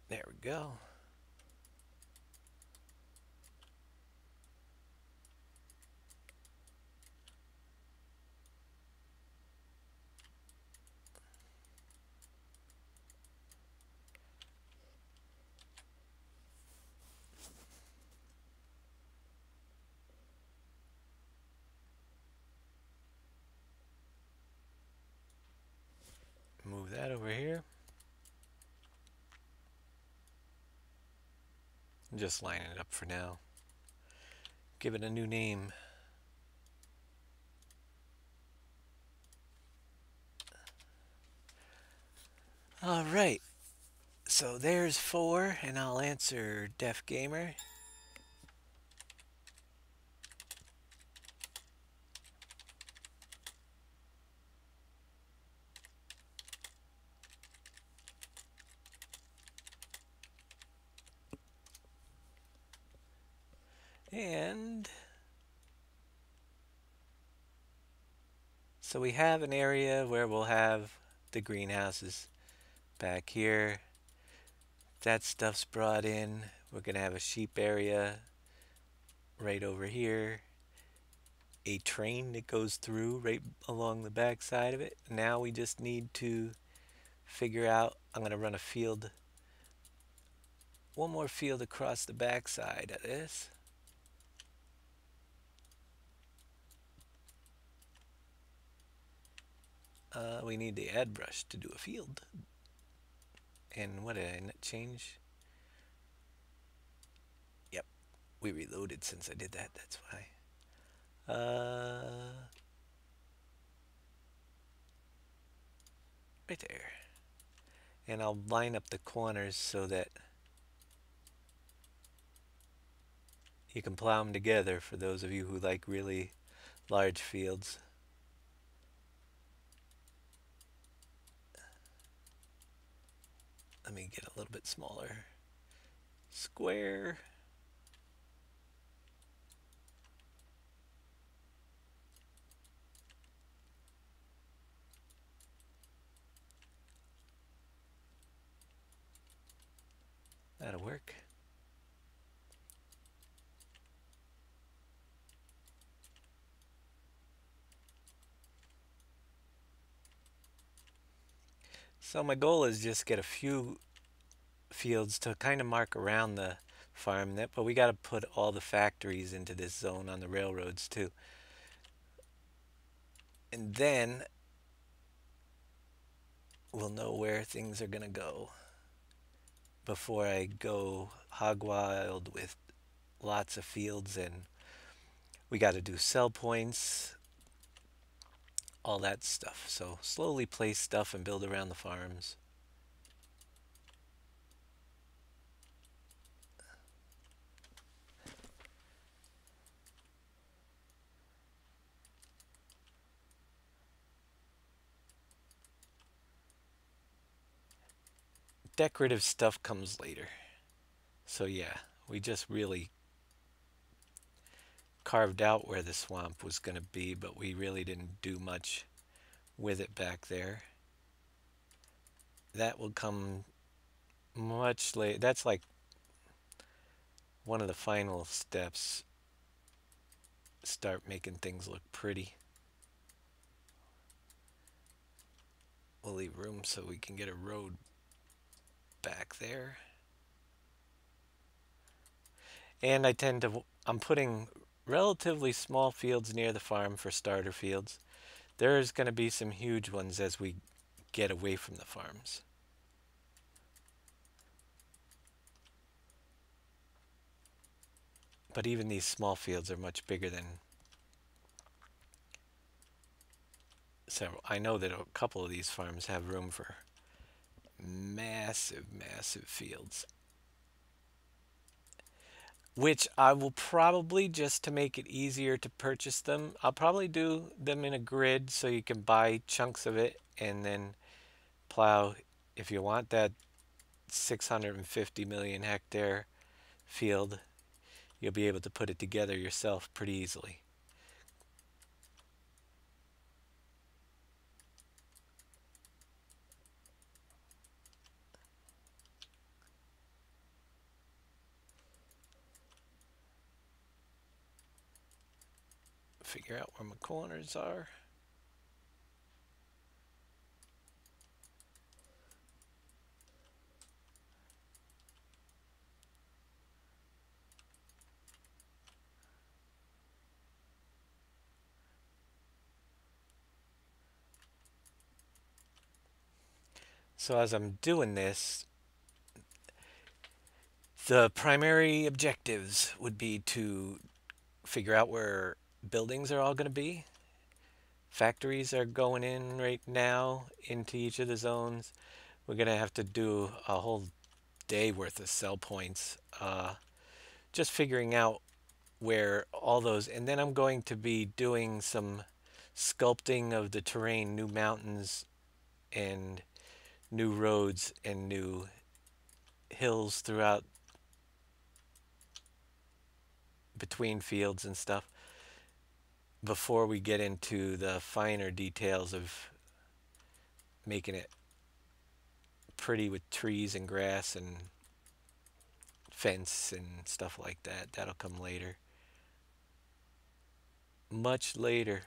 There we go. Move that over here. Just line it up for now. Give it a new name. All right. So there's 4, and I'll answer Deaf Gamer. And so we have an area where we'll have the greenhouses back here. That stuff's brought in. We're going to have a sheep area right over here. A train that goes through right along the back side of it. Now we just need to figure out, I'm going to run a field, one more field across the back side of this. We need the add brush to do a field. And what did I change? Yep, we reloaded since I did that, that's why. Right there. And I'll line up the corners so that you can plow them together for those of you who like really large fields. Let me get a little bit smaller. Square. That'll work. So my goal is just get a few fields to kind of mark around the farm, but we got to put all the factories into this zone on the railroads too. And then we'll know where things are going to go before I go hog wild with lots of fields. And we got to do sell points, all that stuff. So slowly place stuff and build around the farms. Decorative stuff comes later. So yeah, we just really carved out where the swamp was going to be, but we really didn't do much with it back there. That will come much later. That's like one of the final steps. Start making things look pretty. We'll leave room so we can get a road back there. And I'm putting relatively small fields near the farm for starter fields. There's going to be some huge ones as we get away from the farms. But even these small fields are much bigger than several. I know that a couple of these farms have room for massive, massive fields. Which I will probably, just to make it easier to purchase them, I'll probably do them in a grid so you can buy chunks of it and then plow. If you want that 650 million hectare field, you'll be able to put it together yourself pretty easily. Figure out where my corners are. So as I'm doing this, the primary objectives would be to figure out where buildings are all going to be. Factories are going in right now into each of the zones. We're going to have to do a whole day worth of sell points. Just figuring out where all those, and then I'm going to be doing some sculpting of the terrain, new mountains and new roads and new hills throughout between fields and stuff before we get into the finer details of making it pretty with trees and grass and fence and stuff like that. That'll come later. Much later.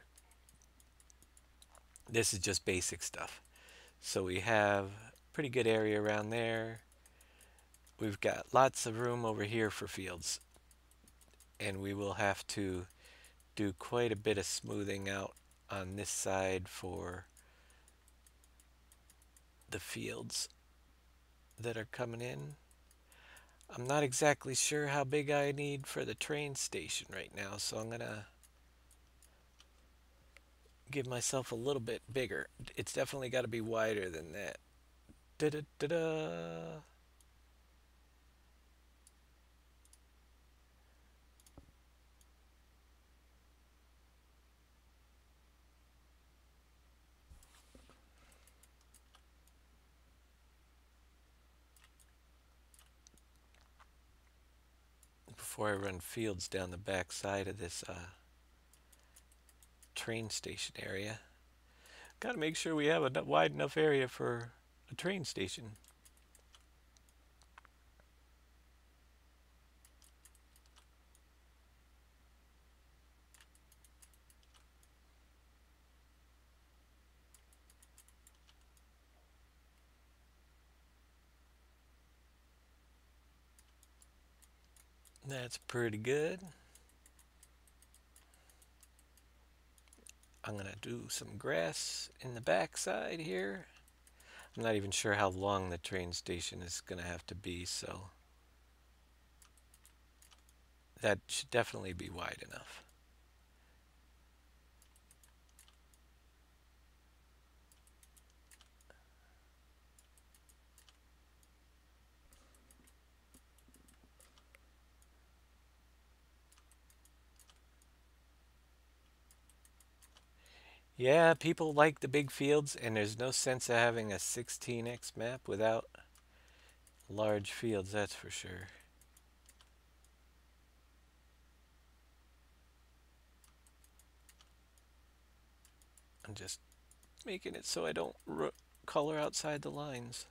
This is just basic stuff. So we have pretty good area around there. We've got lots of room over here for fields. And we will have to do quite a bit of smoothing out on this side for the fields that are coming in. I'm not exactly sure how big I need for the train station right now, so I'm gonna give myself a little bit bigger. It's definitely got to be wider than that. Da da da da. Before I run fields down the back side of this train station area, gotta make sure we have a wide enough area for a train station. That's pretty good. I'm gonna do some grass in the back side here. I'm not even sure how long the train station is gonna have to be, so that should definitely be wide enough. Yeah, people like the big fields, and there's no sense of having a 16x map without large fields, that's for sure. I'm just making it so I don't color outside the lines.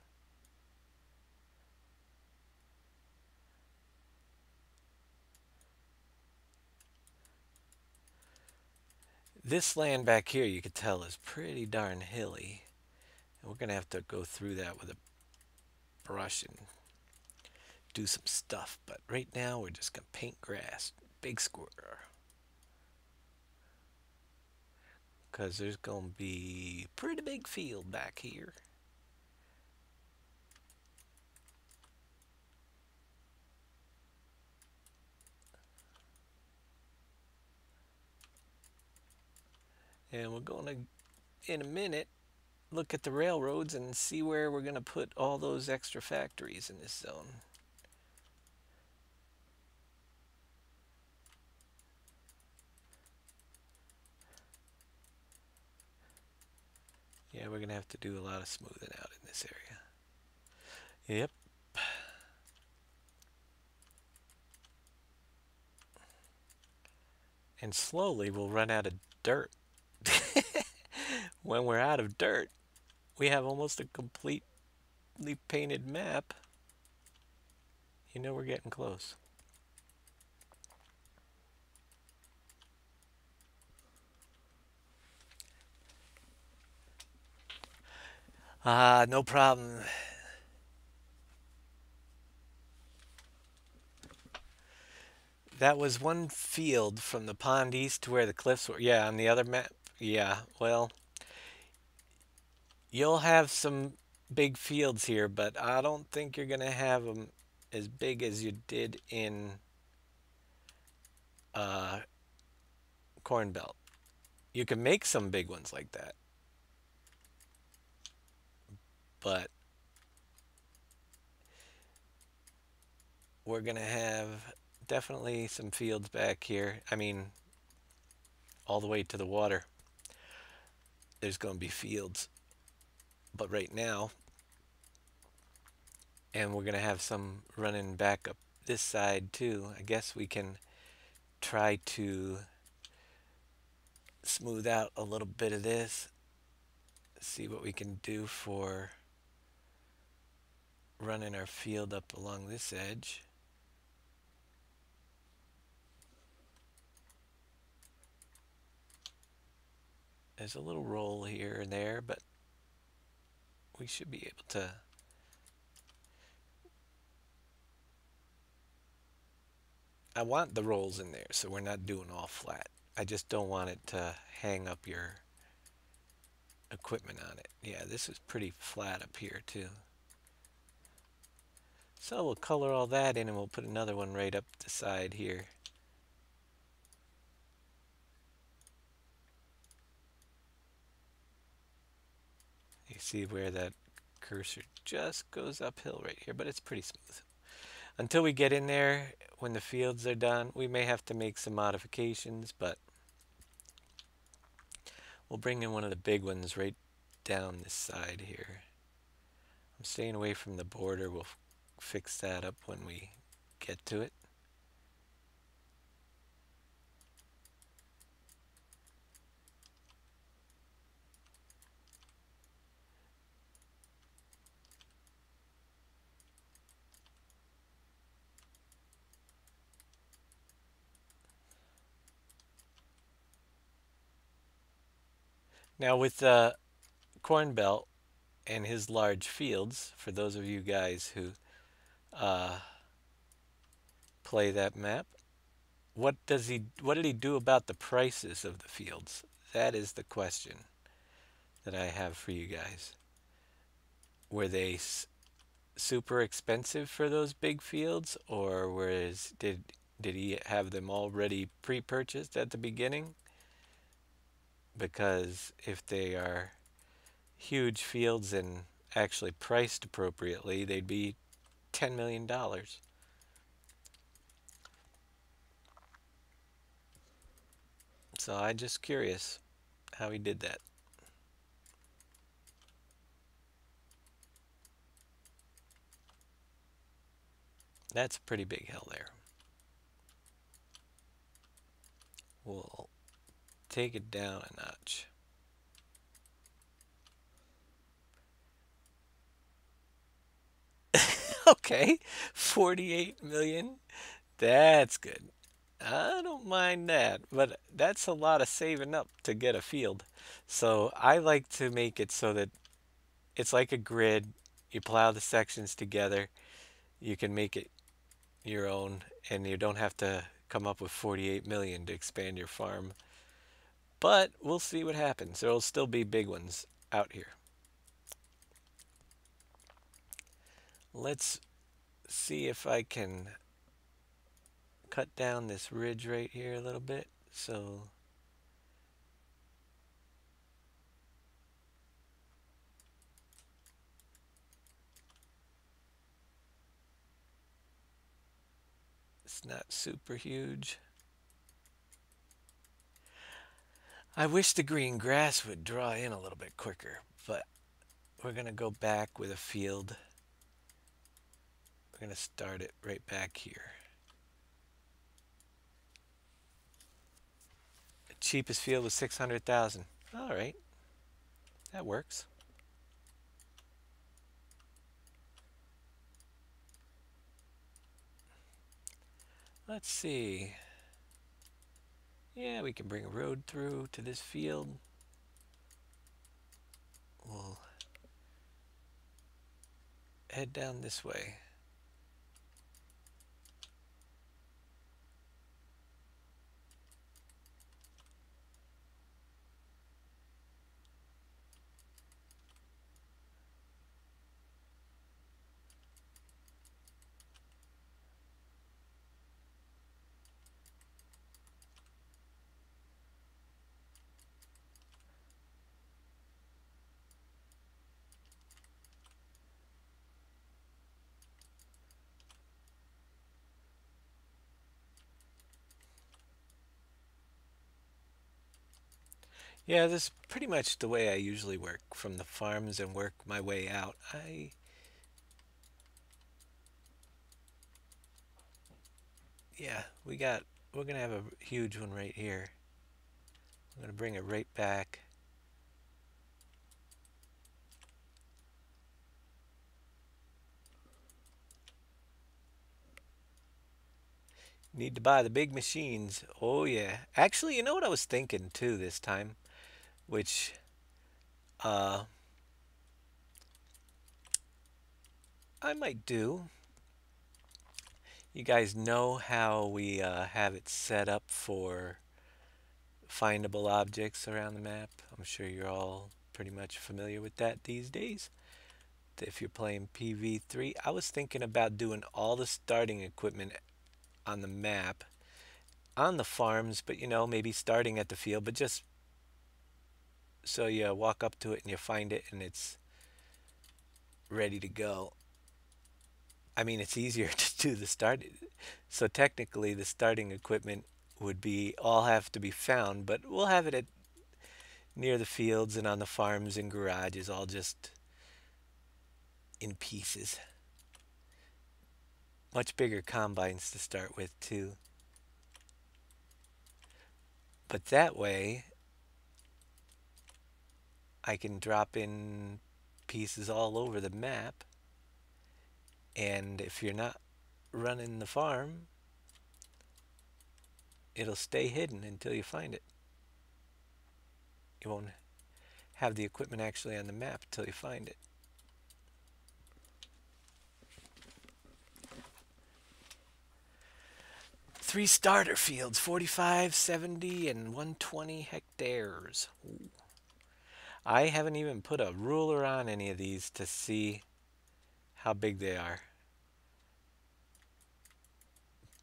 This land back here, you could tell, is pretty darn hilly. And we're going to have to go through that with a brush and do some stuff. But right now, we're just going to paint grass. Big square. Because there's going to be a pretty big field back here. And we're going to, in a minute, look at the railroads and see where we're going to put all those extra factories in this zone. Yeah, we're going to have to do a lot of smoothing out in this area. Yep. And slowly we'll run out of dirt. When we're out of dirt, we have almost a completely painted map. You know we're getting close. No problem. That was one field from the pond east to where the cliffs were. Yeah, on the other map. Yeah, well, you'll have some big fields here, but I don't think you're going to have them as big as you did in uh, Corn Belt. You can make some big ones like that, but we're going to have definitely some fields back here. I mean, all the way to the water, there's going to be fields. But right now, and we're going to have some running back up this side too. I guess we can try to smooth out a little bit of this. See what we can do for running our field up along this edge. There's a little roll here and there, but we should be able to. I want the rolls in there so we're not doing all flat. I just don't want it to hang up your equipment on it. Yeah, this is pretty flat up here too. So we'll color all that in and we'll put another one right up the side here. You see where that cursor just goes uphill right here, but it's pretty smooth. Until we get in there, when the fields are done, we may have to make some modifications, but we'll bring in one of the big ones right down this side here. I'm staying away from the border. We'll fix that up when we get to it. Now with the Corn Belt and his large fields, for those of you guys who uh, play that map, what did he do about the prices of the fields? That is the question that I have for you guys. Were they super expensive for those big fields, or did he have them already pre-purchased at the beginning? Because if they are huge fields and actually priced appropriately, they'd be $10 million. So I'm just curious how he did that. That's a pretty big hill there. We'll take it down a notch. Okay, 48 million. That's good. I don't mind that, but that's a lot of saving up to get a field. So I like to make it so that it's like a grid. You plow the sections together. You can make it your own, and you don't have to come up with 48 million to expand your farm. But we'll see what happens. There'll still be big ones out here. Let's see if I can cut down this ridge right here a little bit. So it's not super huge. I wish the green grass would draw in a little bit quicker, but we're going to go back with a field. We're going to start it right back here. The cheapest field was 600,000. All right, that works. Let's see. Yeah, we can bring a road through to this field. We'll head down this way. Yeah, this is pretty much the way I usually work from the farms and work my way out. Yeah, we're gonna have a huge one right here. I'm gonna bring it right back. Need to buy the big machines. Oh yeah. Actually, you know what I was thinking too this time? which uh, I might do. You guys know how we have it set up for findable objects around the map. I'm sure you're all pretty much familiar with that these days. If you're playing PV3, I was thinking about doing all the starting equipment on the map on the farms, but you know, maybe starting at the field, but just so you walk up to it and you find it and it's ready to go. I mean, it's easier to do the start. So technically, the starting equipment would be all have to be found, but we'll have it at near the fields and on the farms and garages, all just in pieces. Much bigger combines to start with, too. But that way, I can drop in pieces all over the map. And if you're not running the farm, it'll stay hidden until you find it. You won't have the equipment actually on the map until you find it. Three starter fields, 45, 70, and 120 hectares. Ooh. I haven't even put a ruler on any of these to see how big they are.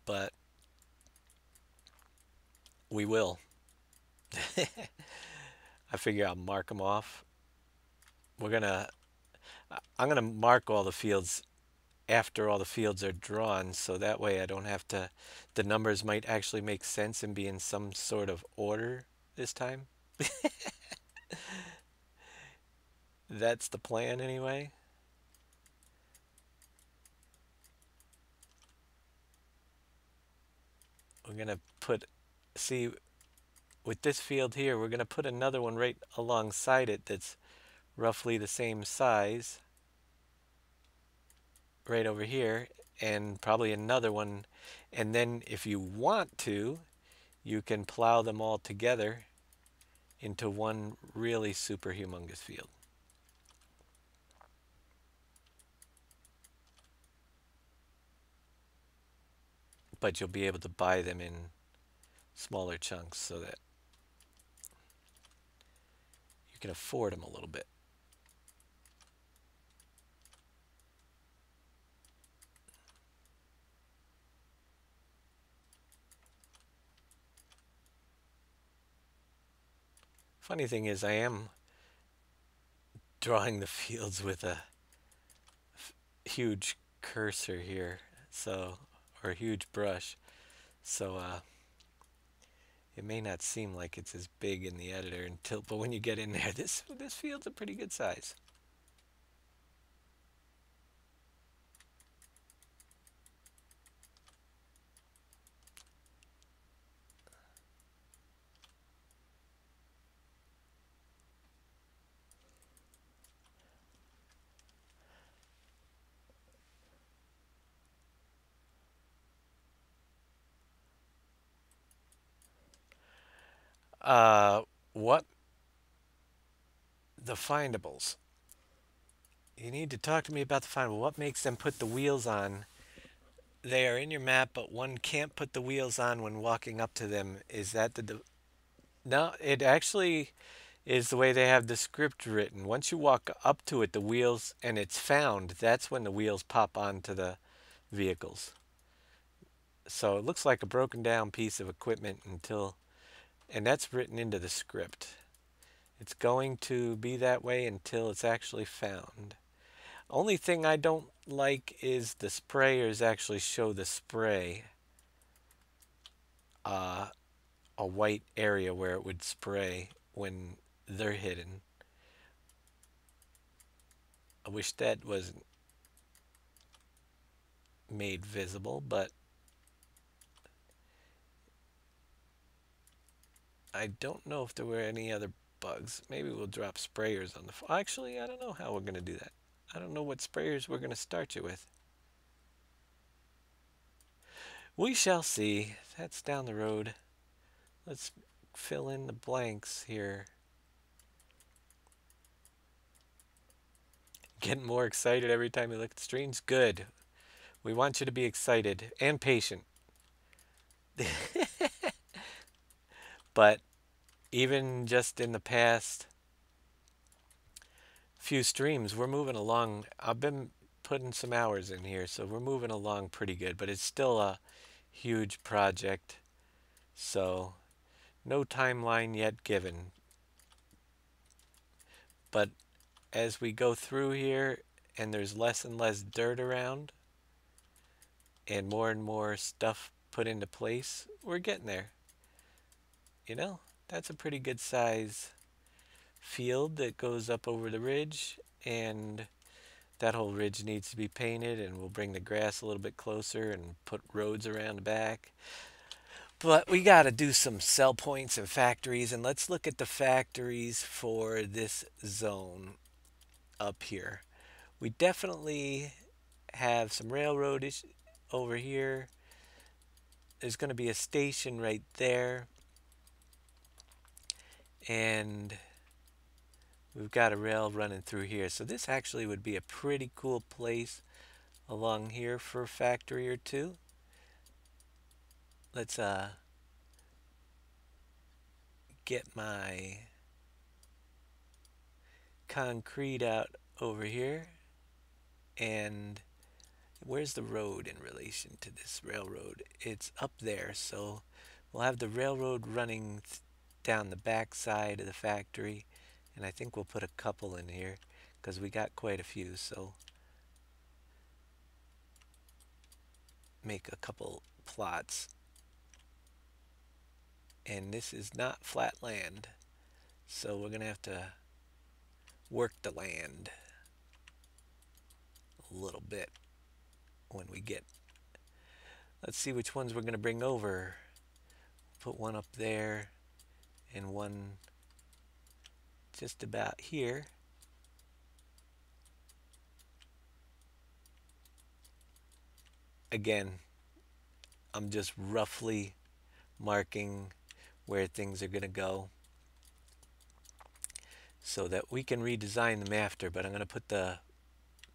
But we will. I figure I'll mark them off. I'm gonna mark all the fields after all the fields are drawn, so that way I don't have to, the numbers might actually make sense and be in some sort of order this time. That's the plan anyway. We're gonna put, see, with this field here, we're gonna put another one right alongside it that's roughly the same size, right over here, and probably another one. And then if you want to, you can plow them all together into one really super humongous field. But you'll be able to buy them in smaller chunks so that you can afford them a little bit. Funny thing is, I am drawing the fields with a huge cursor here, so, or a huge brush, so it may not seem like it's as big in the editor until, but when you get in there, this field's a pretty good size. Uh, what the findables? You need to talk to me about the findable. What makes them put the wheels on? They are in your map, but one can't put the wheels on when walking up to them. Is that the? No, it actually is the way they have the script written. Once you walk up to it, the wheels, and it's found, that's when the wheels pop onto the vehicles. So it looks like a broken down piece of equipment until, and that's written into the script. It's going to be that way until it's actually found. Only thing I don't like is the sprayers actually show the spray uh, a white area where it would spray when they're hidden. I wish that wasn't made visible, but I don't know if there were any other bugs. Maybe we'll drop sprayers on the... Actually, I don't know how we're going to do that. I don't know what sprayers we're going to start you with. We shall see. That's down the road. Let's fill in the blanks here. Getting more excited every time you look at the streams. Good. We want you to be excited and patient. But even just in the past few streams, we're moving along. I've been putting some hours in here, so we're moving along pretty good, but it's still a huge project. So, no timeline yet given. But as we go through here and there's less and less dirt around and more stuff put into place, we're getting there. You know, that's a pretty good size field that goes up over the ridge, and that whole ridge needs to be painted, and we'll bring the grass a little bit closer and put roads around the back. But we got to do some sell points and factories, and let's look at the factories for this zone up here. We definitely have some railroad over here. There's going to be a station right there, and we've got a rail running through here. So this actually would be a pretty cool place along here for a factory or two. Let's get my concrete out over here. And where's the road in relation to this railroad? It's up there, so we'll have the railroad running down the back side of the factory, and I think we'll put a couple in here because we got quite a few, so make a couple plots. And this is not flat land, so we're gonna have to work the land a little bit when we get. Let's see which ones we're gonna bring over. Put one up there and one just about here. Again, I'm just roughly marking where things are going to go so that we can redesign them after, but I'm going to put the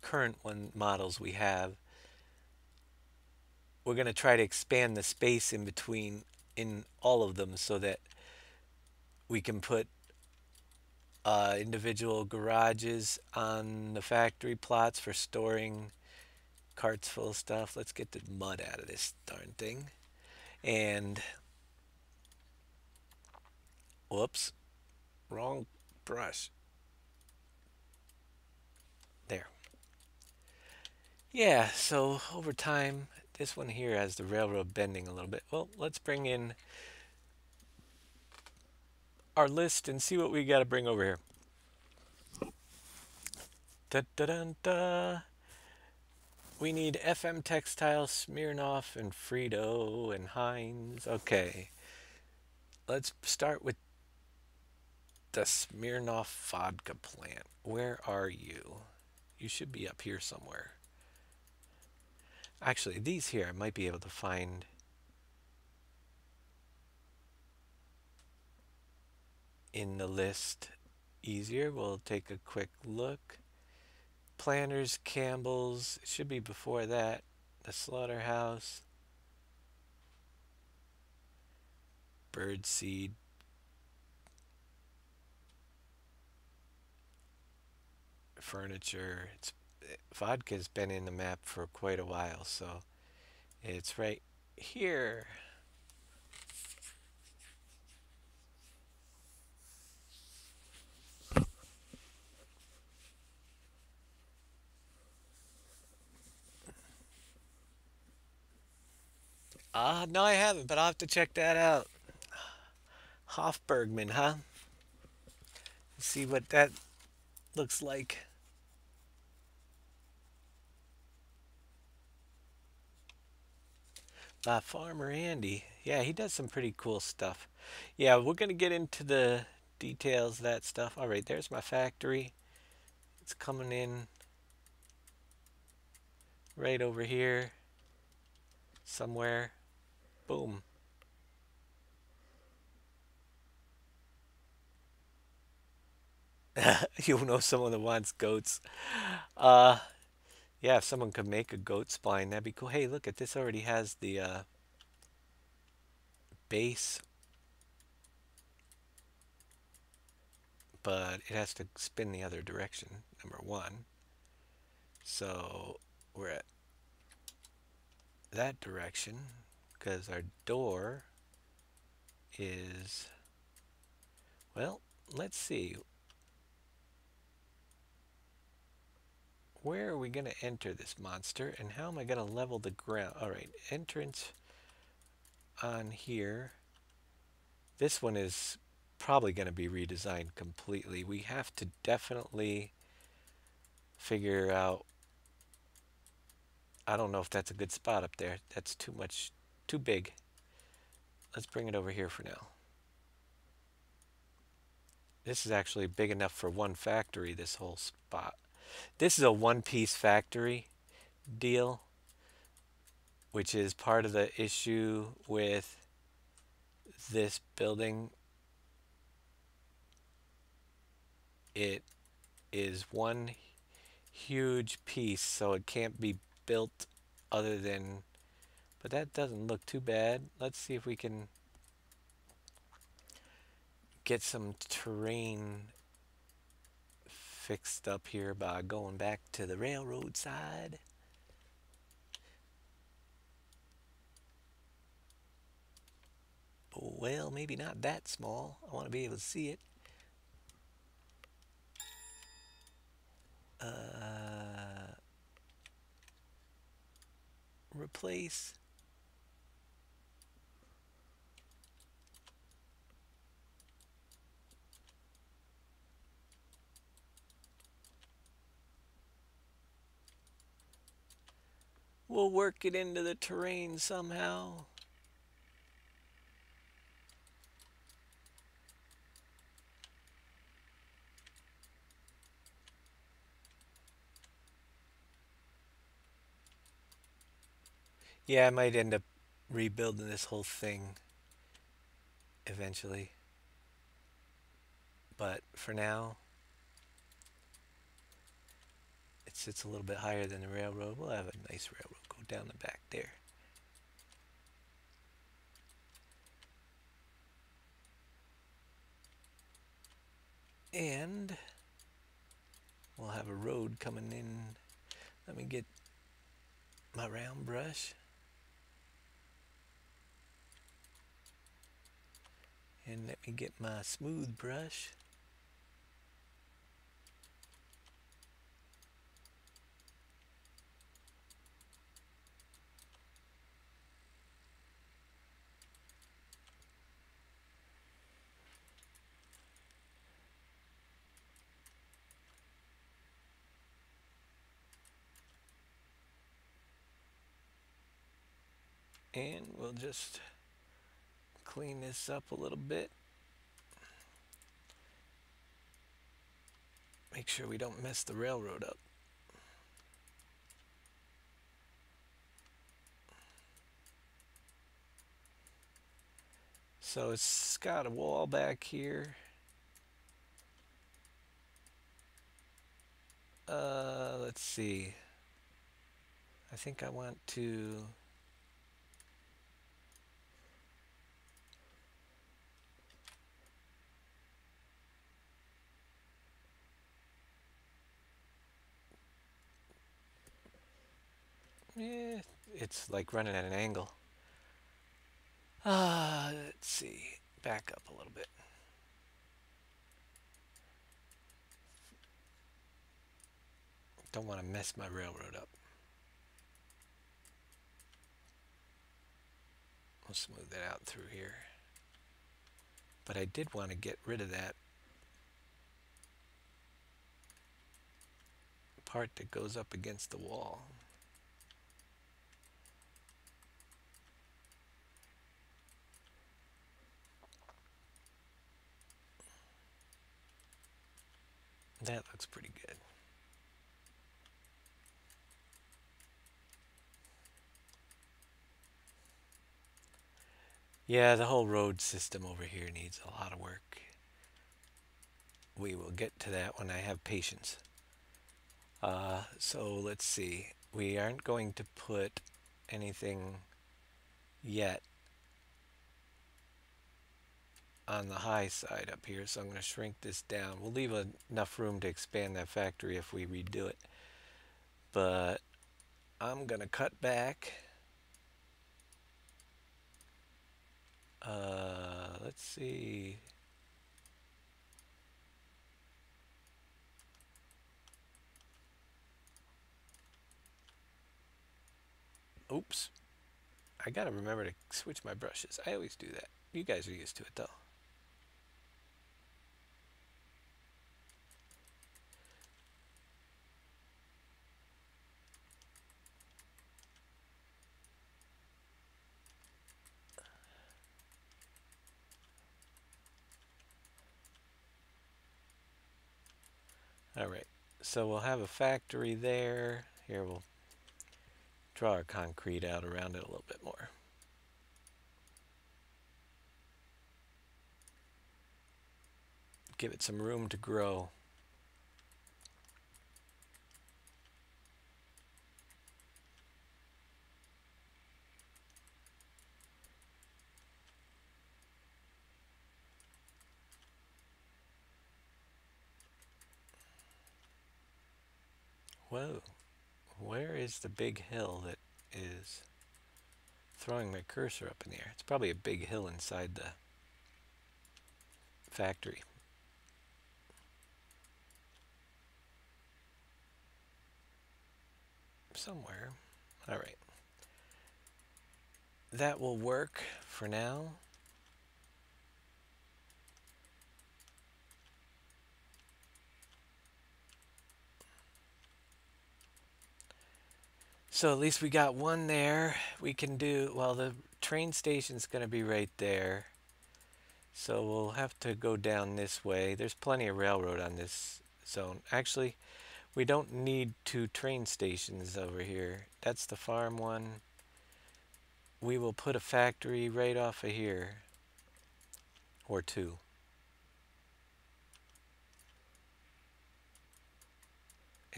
current models we have. We're going to try to expand the space in between in all of them so that we can put individual garages on the factory plots for storing carts full of stuff. Let's get the mud out of this darn thing. And whoops, wrong brush. There. Yeah, so over time, this one here has the railroad bending a little bit. Well, let's bring in our list and see what we got to bring over here. Da da da da. We need FM Textiles, Smirnoff, and Frito, and Heinz. Okay. Let's start with the Smirnoff vodka plant. Where are you? You should be up here somewhere. Actually, these here I might be able to find. In the list easier. We'll take a quick look. Planters, Campbell's, it should be before that. The Slaughterhouse, Birdseed, Furniture. Vodka's been in the map for quite a while, so it's right here. No, I haven't, but I'll have to check that out. Hofbergman, huh? See what that looks like. By Farmer Andy. Yeah, he does some pretty cool stuff. Yeah, we're going to get into the details of that stuff. All right, there's my factory. It's coming in right over here somewhere. Boom. You know someone that wants goats. Uh, yeah, if someone could make a goat spine, that'd be cool. Hey, look at this already has the base, but it has to spin the other direction, number one. So we're at that direction because our door is, well, let's see. Where are we going to enter this monster and how am I going to level the ground? All right, entrance on here. This one is probably going to be redesigned completely. We have to definitely figure out, I don't know if that's a good spot up there. That's too much, too big. Let's bring it over here for now. This is actually big enough for one factory, this whole spot. This is a one-piece factory deal, which is part of the issue with this building. It is one huge piece, so it can't be built other than, but that doesn't look too bad. Let's see if we can get some terrain fixed up here by going back to the railroad side. Well, maybe not that small. I want to be able to see it. Replace. We'll work it into the terrain somehow. Yeah, I might end up rebuilding this whole thing eventually. But for now, it sits a little bit higher than the railroad. We'll have a nice railroad go down the back there. And we'll have a road coming in. Let me get my round brush. And let me get my smooth brush. And we'll just clean this up a little bit. Make sure we don't mess the railroad up. So it's got a wall back here. Let's see. I think I want to it's like running at an angle. Let's see. Back up a little bit. Don't want to mess my railroad up. We'll smooth that out through here. But I did want to get rid of that part that goes up against the wall. That looks pretty good. Yeah, the whole road system over here needs a lot of work. we will get to that when I have patience. So let's see. We aren't going to put anything yet on the high side up here, so I'm going to shrink this down. We'll leave enough room to expand that factory if we redo it. But I'm going to cut back. Let's see. Oops. I gotta remember to switch my brushes. I always do that. You guys are used to it though. Alright, so we'll have a factory there. Here we'll draw our concrete out around it a little bit more. Give it some room to grow. Whoa, where is the big hill that is throwing my cursor up in the air? It's probably a big hill inside the factory. Somewhere. Alright. That will work for now. So at least we got one there. We can do, well, the train station's going to be right there. So we'll have to go down this way. There's plenty of railroad on this zone. Actually, we don't need 2 train stations over here. That's the farm one. We will put a factory right off of here. Or 2.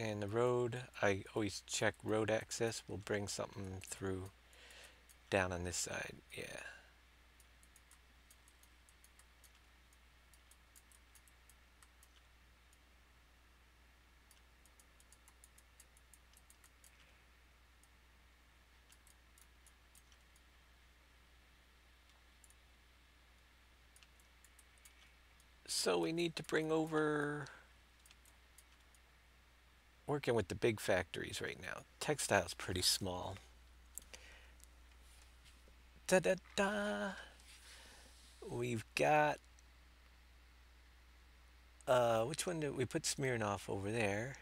And the road, I always check road access. We'll bring something through down on this side. Yeah. So we need to bring over, working with the big factories right now. Textile's pretty small. Da-da-da. We've got, which one did we put Smirnoff over there?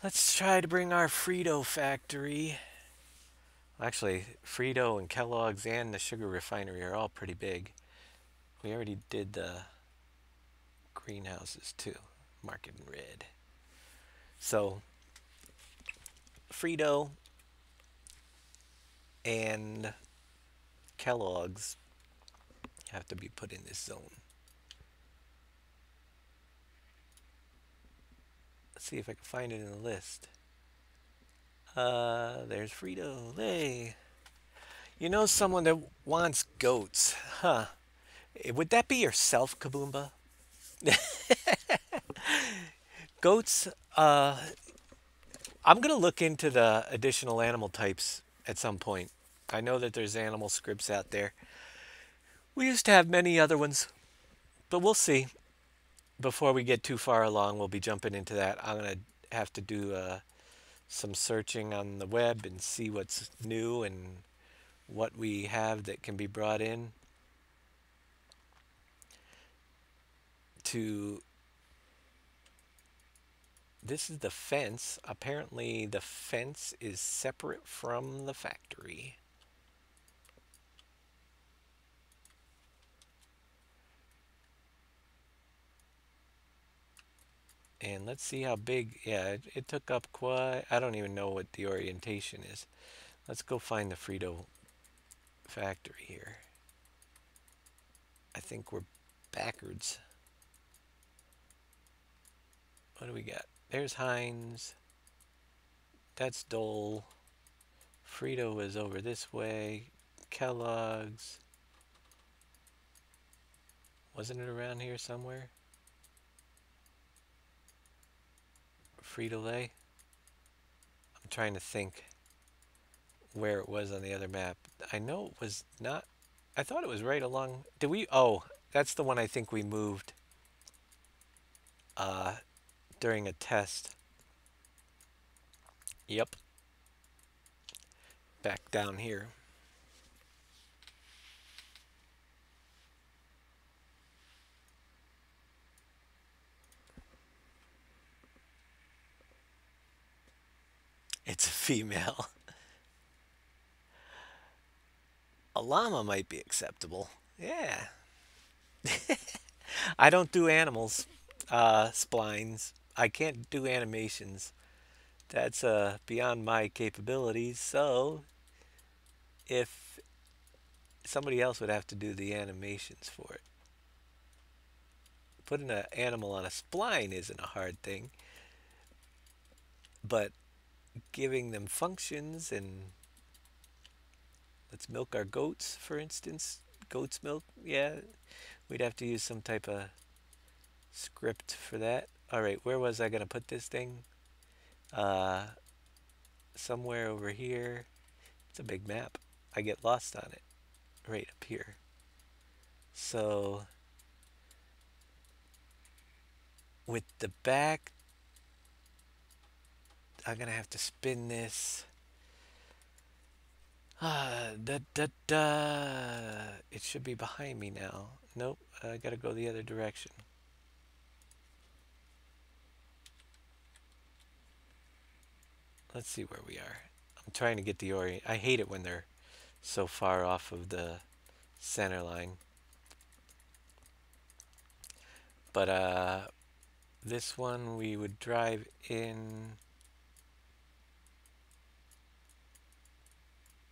Let's try to bring our Frito factory. Actually, Frito and Kellogg's and the sugar refinery are all pretty big. We already did the greenhouses too, marked in red. So, Frito and Kellogg's have to be put in this zone. Let's see if I can find it in the list. There's Frito. Hey. You know someone that wants goats, huh? Would that be yourself, Kaboomba? Goats, I'm going to look into the additional animal types at some point. I know that there's animal scripts out there. We used to have many other ones, but we'll see. Before we get too far along, we'll be jumping into that. I'm going to have to do some searching on the web and see what's new and what we have that can be brought in to. This is the fence. Apparently the fence is separate from the factory. And let's see how big, yeah, it took up quite, I don't even know what the orientation is. Let's go find the Frito factory here. I think we're backwards. What do we got? There's Heinz. That's Dole. Frito is over this way. Kellogg's. Wasn't it around here somewhere? Frito-Lay? I'm trying to think where it was on the other map. I know it was not. I thought it was right along. Did we? Oh, that's the one I think we moved uh, during a test. Yep. Back down here. It's a female. A llama might be acceptable. Yeah. I don't do animals, splines. I can't do animations. That's beyond my capabilities. So if somebody else would have to do the animations for it. Putting an animal on a spline isn't a hard thing, but giving them functions and let's milk our goats, for instance. Goat's milk, yeah, we'd have to use some type of script for that. All right, where was I gonna put this thing? Uh, Somewhere over here. It's a big map. I get lost on it. Right up here. So with the back, I'm gonna have to spin this. Da da da. It should be behind me now. Nope, I gotta go the other direction. Let's see where we are. I'm trying to get the orient. I hate it when they're so far off of the center line. But this one we would drive in.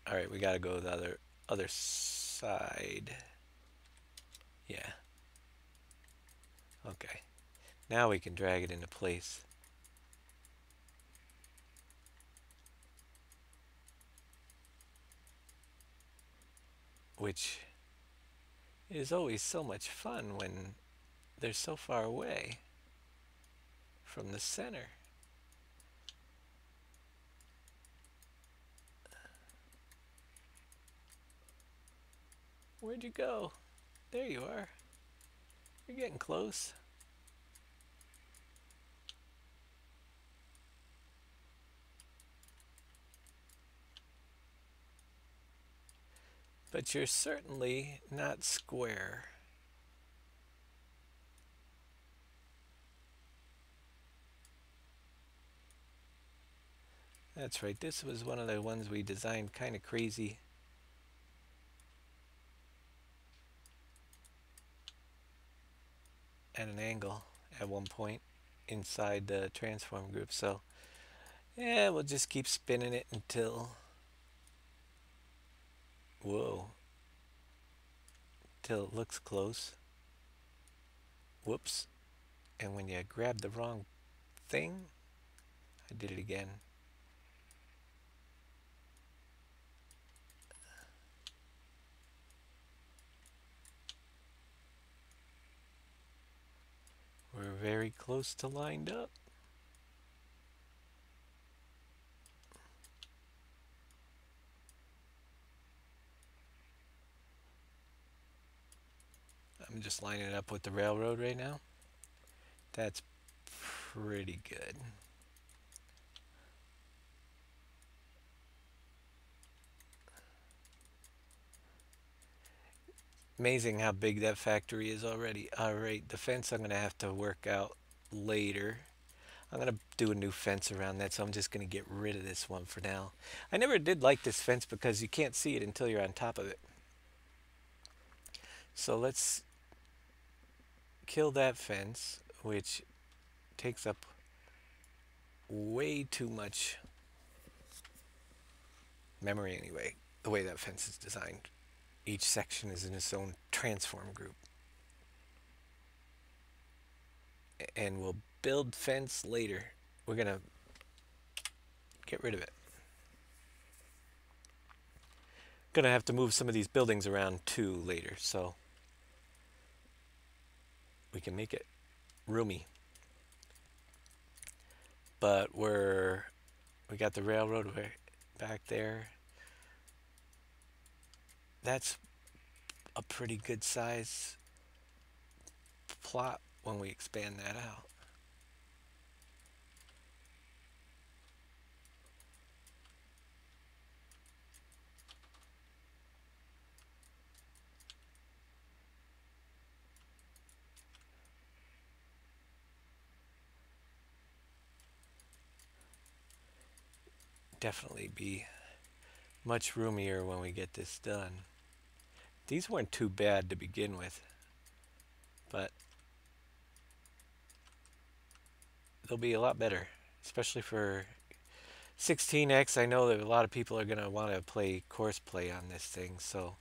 All right, we gotta go the other side. Yeah. Okay. Now we can drag it into place. Which is always so much fun when they're so far away from the center. Where'd you go? There you are. You're getting close. But you're certainly not square. That's right, this was one of the ones we designed kind of crazy. At an angle at one point inside the transform group. So yeah, we'll just keep spinning it until, whoa, till it looks close. Whoops. And when you grab the wrong thing, I did it again. We're very close to lined up. I'm just lining it up with the railroad right now. That's pretty good. Amazing how big that factory is already. All right, the fence I'm going to have to work out later. I'm going to do a new fence around that, so I'm just going to get rid of this one for now. I never did like this fence because you can't see it until you're on top of it. So let's kill that fence, which takes up way too much memory anyway, the way that fence is designed. Each section is in its own transform group. and we'll build fence later. We're gonna get rid of it. Gonna have to move some of these buildings around too later, so we can make it roomy. But we got the railroad back there. That's a pretty good size plot when we expand that out. Definitely be much roomier when we get this done. These weren't too bad to begin with, but they'll be a lot better, especially for 16x. I know that a lot of people are going to want to play course play on this thing, so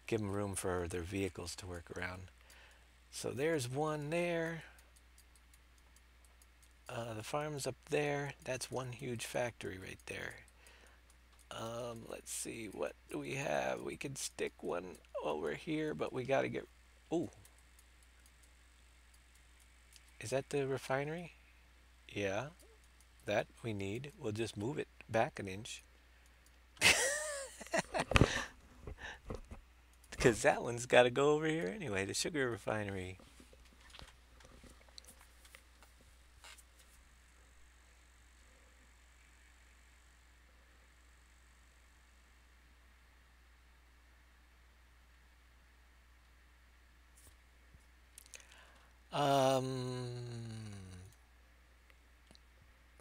give them room for their vehicles to work around. So there's one there. The farm's up there. That's one huge factory right there. Let's see, what do we have? We could stick one over here, but we got to get... Ooh. Is that the refinery? Yeah, that we need. We'll just move it back an inch. Because that one's got to go over here anyway, the sugar refinery.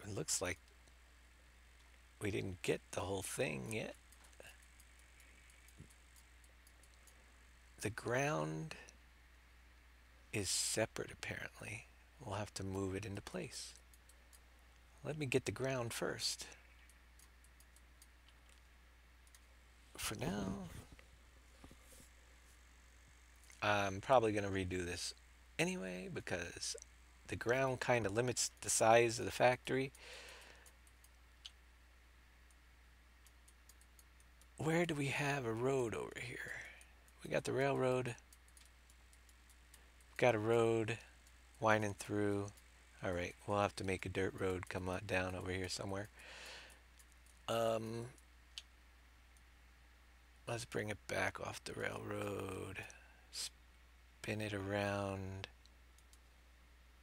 It looks like we didn't get the whole thing yet. The ground is separate apparently. We'll have to move it into place. Let me get the ground first. For now, I'm probably going to redo this anyway because the ground kind of limits the size of the factory. Where do we have a road over here? We got the railroad. Got a road winding through. All right, we'll have to make a dirt road come on down over here somewhere. Let's bring it back off the railroad. Spin it around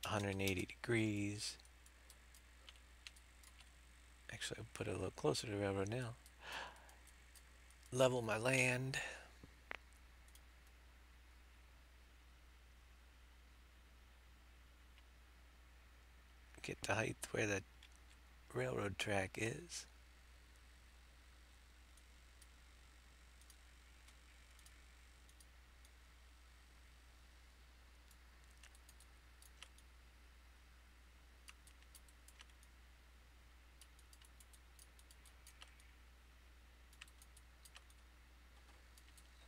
180 degrees. Actually, I'll put it a little closer to the railroad now. Level my land. Get the height where the railroad track is.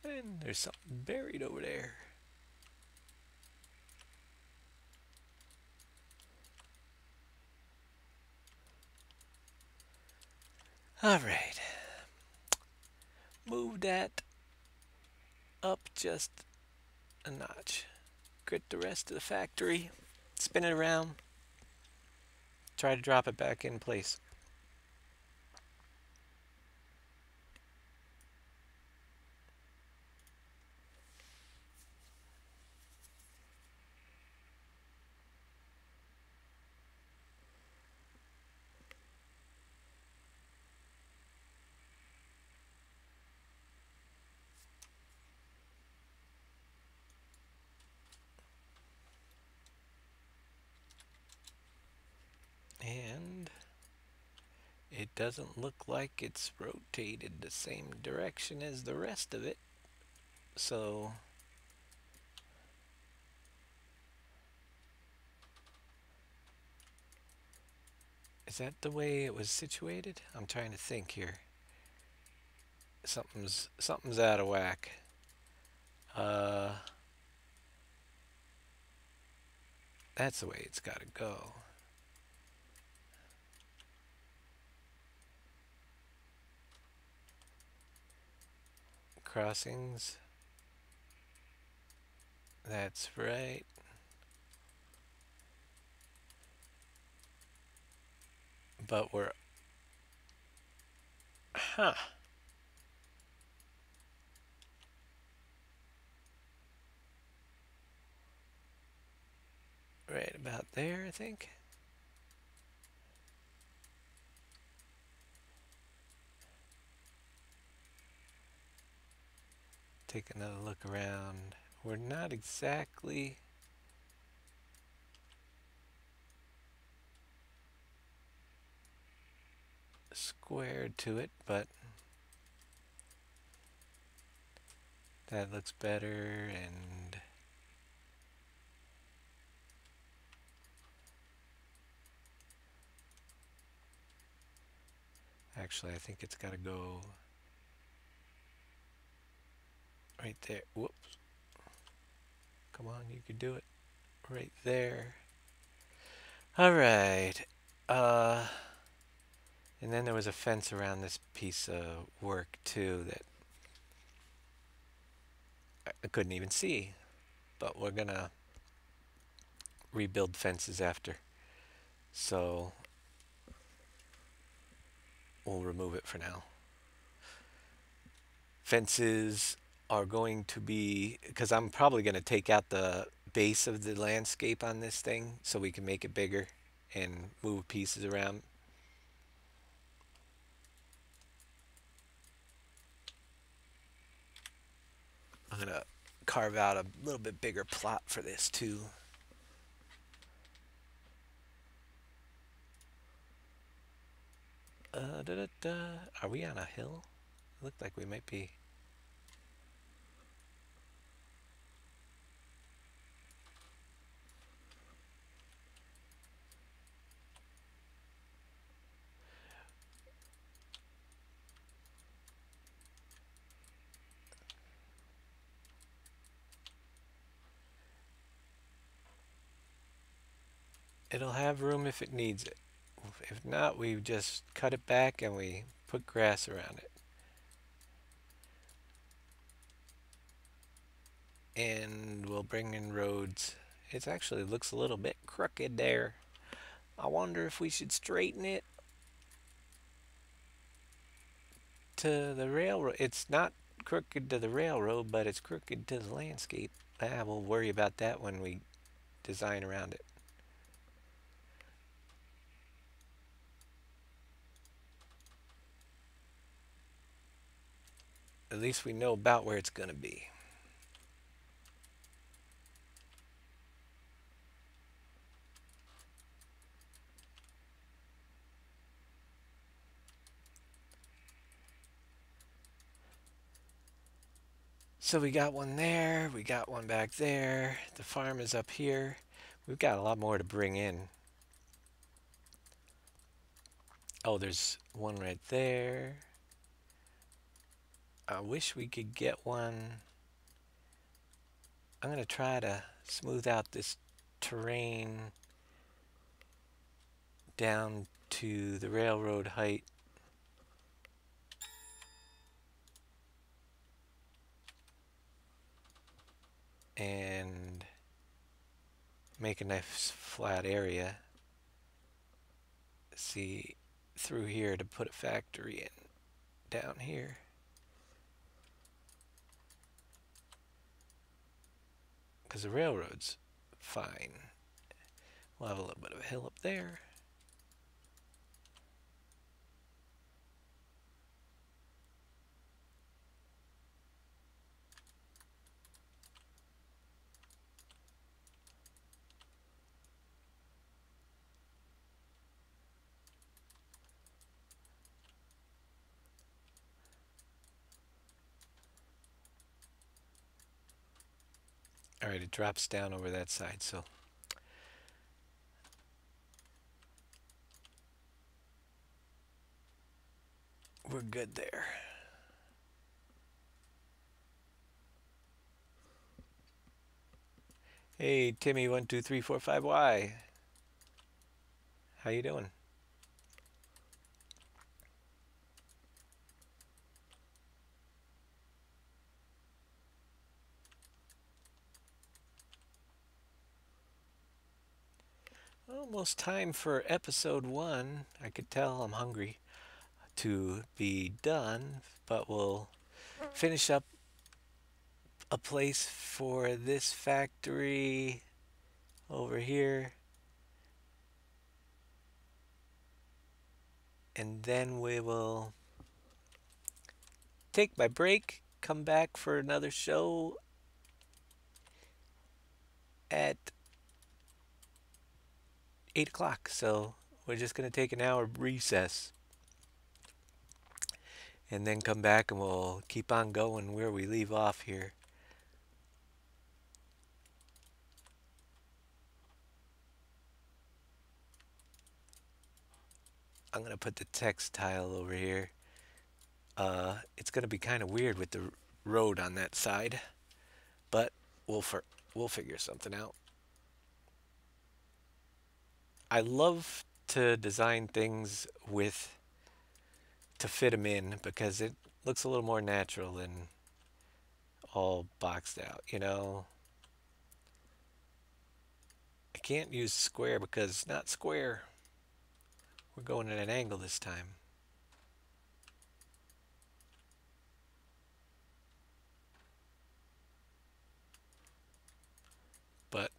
And there's something buried over there. All right. Move that up just a notch. Get the rest of the factory. Spin it around. Try to drop it back in place. And it doesn't look like it's rotated the same direction as the rest of it. So is that the way it was situated? I'm trying to think here. Something's out of whack. That's the way it's got to go. Crossings. That's right. But we're... Huh. Right about there, I think. Take another look around. We're not exactly squared to it, but that looks better. And actually, I think it's got to go right there. Whoops. Come on, you can do it. Right there. All right. Uh, and then there was a fence around this piece of work too that I couldn't even see. But we're gonna rebuild fences after. So we'll remove it for now. Fences are going to be, because I'm probably going to take out the base of the landscape on this thing so we can make it bigger and move pieces around. I'm going to carve out a little bit bigger plot for this too. Are we on a hill? It looked like we might be. It'll have room if it needs it. If not, we just cut it back and we put grass around it. And we'll bring in roads. It actually looks a little bit crooked there. I wonder if we should straighten it to the railroad. It's not crooked to the railroad, but it's crooked to the landscape. We'll worry about that when we design around it. At least we know about where it's going to be. So we got one there, we got one back there, the farm is up here. We've got a lot more to bring in. Oh, there's one right there. I wish we could get one. I'm going to try to smooth out this terrain down to the railroad height. And make a nice flat area. See through here to put a factory in down here. Because the railroad's fine. We'll have a little bit of a hill up there. Alright, it drops down over that side, so we're good there. Hey, Timmy12345Y. How you doing? Almost time for episode 1. I could tell I'm hungry to be done, but we'll finish up a place for this factory over here, and then we will take my break, come back for another show at 8 o'clock. So we're just going to take an hour recess and then come back and we'll keep on going where we leave off here. I'm going to put the textile over here. It's going to be kind of weird with the road on that side, but we'll figure something out. I love to design things with to fit them in because it looks a little more natural than all boxed out, you know. I can't use square because it's not square. We're going at an angle this time. But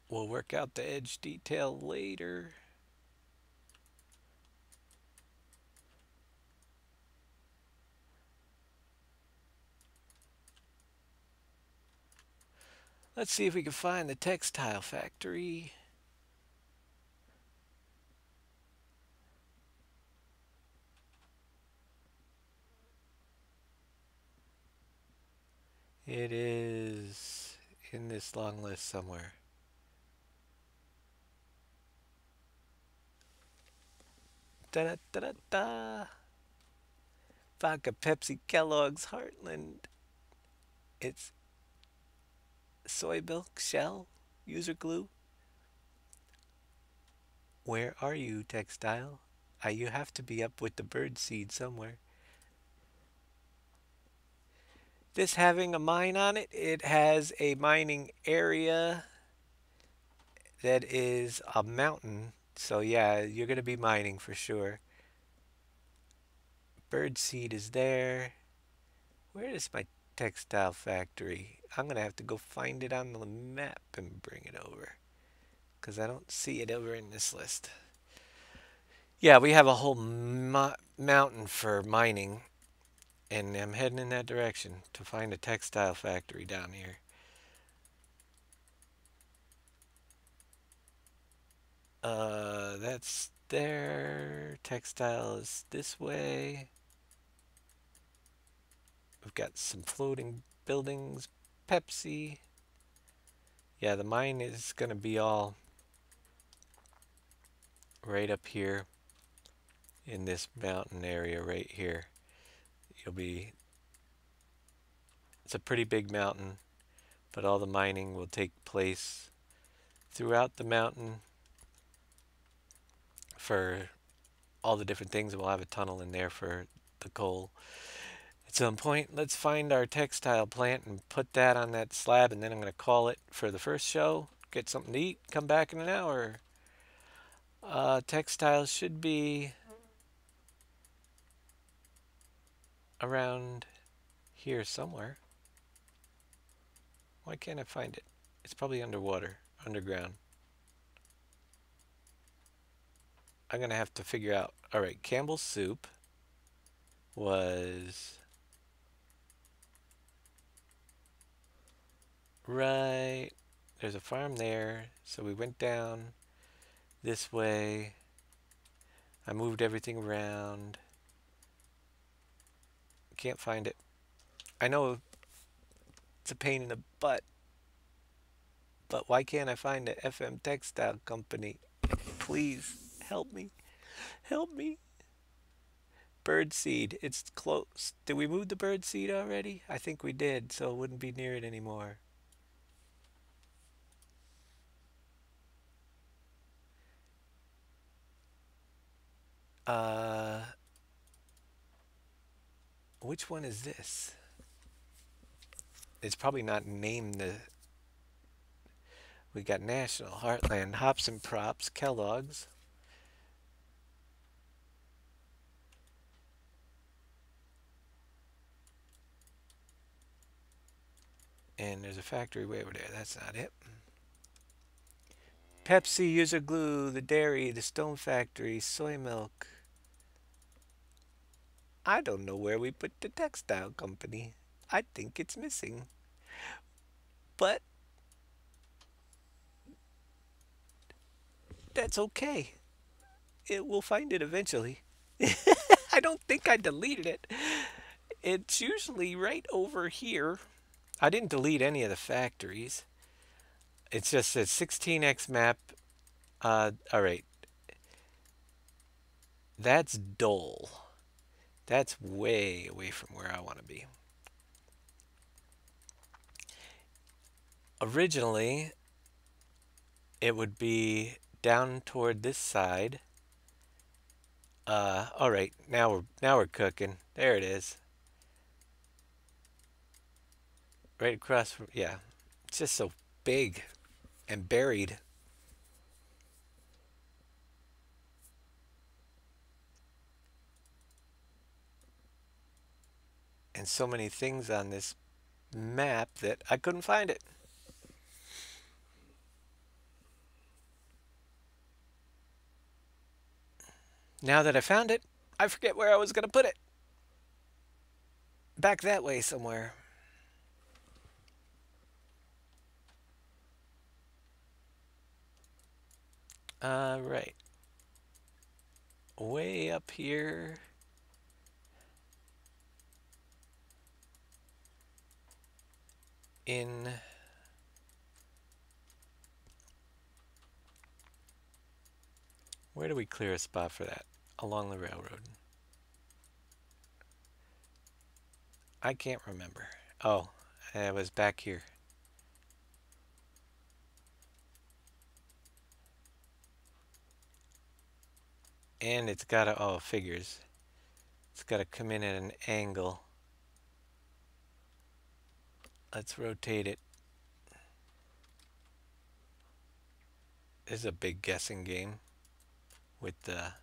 we'll work out the edge detail later. Let's see if we can find the textile factory. It is in this long list somewhere. Da da da da da. Vodka, Pepsi, Kellogg's, Heartland. It's soy milk, shell, user glue. Where are you, textile? You have to be up with the bird seed somewhere. This having a mine on it, it has a mining area that is a mountain. So yeah, you're going to be mining for sure. Bird seed is there. Where is my textile factory? I'm going to have to go find it on the map and bring it over, because I don't see it over in this list. Yeah, we have a whole mountain for mining, and I'm heading in that direction to find a textile factory down here. That's there. Textile is this way. We've got some floating buildings. Pepsi. Yeah, the mine is going to be all right up here in this mountain area right here. It's a pretty big mountain, but all the mining will take place throughout the mountain for all the different things. We'll have a tunnel in there for the coal. At some point, let's find our textile plant and put that on that slab, and then I'm going to call it for the first show. Get something to eat, come back in an hour. Textiles should be around here somewhere. Why can't I find it? It's probably underwater, underground. I'm going to have to figure out. All right, Campbell's Soup was right. There's a farm there, so we went down this way. I moved everything around. Can't find it. I know it's a pain in the butt, but why can't I find the FM Textile Company? Please help me. Help me. Birdseed. It's close. Did we move the birdseed already? I think we did, so it wouldn't be near it anymore. Uh, which one is this? It's probably not named the. We got National, Heartland, Hops and Props, Kellogg's. And there's a factory way over there. That's not it. Pepsi, User Glue, the dairy, the Stone Factory, soy milk. I don't know where we put the textile company. I think it's missing. But that's okay. It will find it eventually. I don't think I deleted it. It's usually right over here. I didn't delete any of the factories. It's just a 16x map. All right. That's Dole. That's way away from where I want to be. Originally, it would be down toward this side. All right. Now we're cooking. There it is. Right across from, yeah. It's just so big and buried. And so many things on this map that I couldn't find it. Now that I found it, I forget where I was going to put it. Back that way somewhere. Right. Way up here. In where do we clear a spot for that? Along the railroad. I can't remember. Oh, it was back here. And it's got to, oh, figures. It's got to come in at an angle. Let's rotate it. This is a big guessing game with the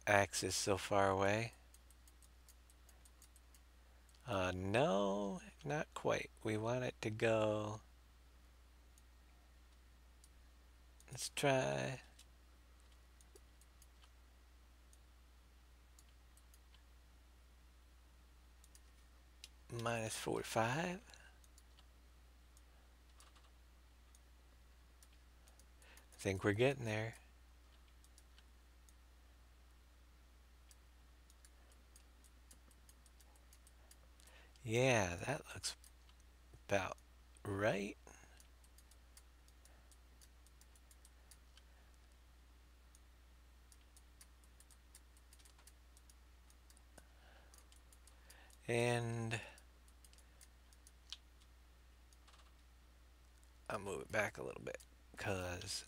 axis so far away. No, not quite. We want it to go. Let's try. Minus 45. I think we're getting there. Yeah, that looks about right. And I'll move it back a little bit because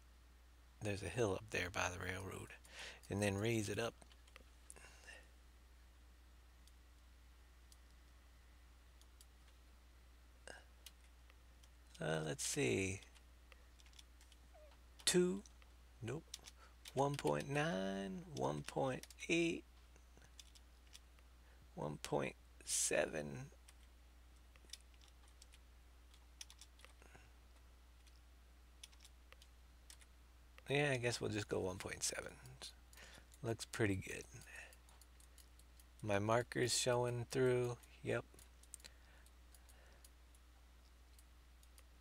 there's a hill up there by the railroad. And then raise it up. Let's see. 2. Nope. 1.9, 1.8, 1.7. Yeah, I guess we'll just go 1.7. Looks pretty good. My marker's showing through. Yep.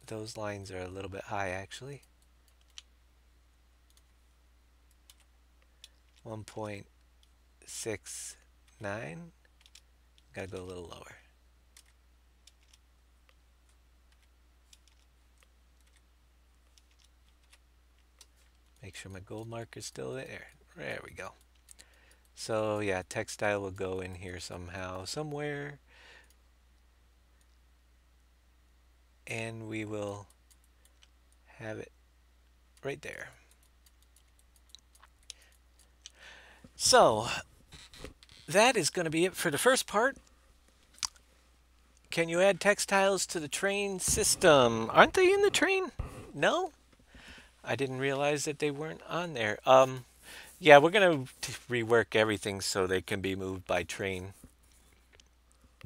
Those lines are a little bit high actually. 1.69. Gotta go a little lower. Make sure my gold marker's still there. There we go. So yeah, textile will go in here somehow, somewhere. And we will have it right there. So that is going to be it for the first part. Can you add textiles to the train system? Aren't they in the train? No? I didn't realize that they weren't on there. Yeah, we're going to rework everything so they can be moved by train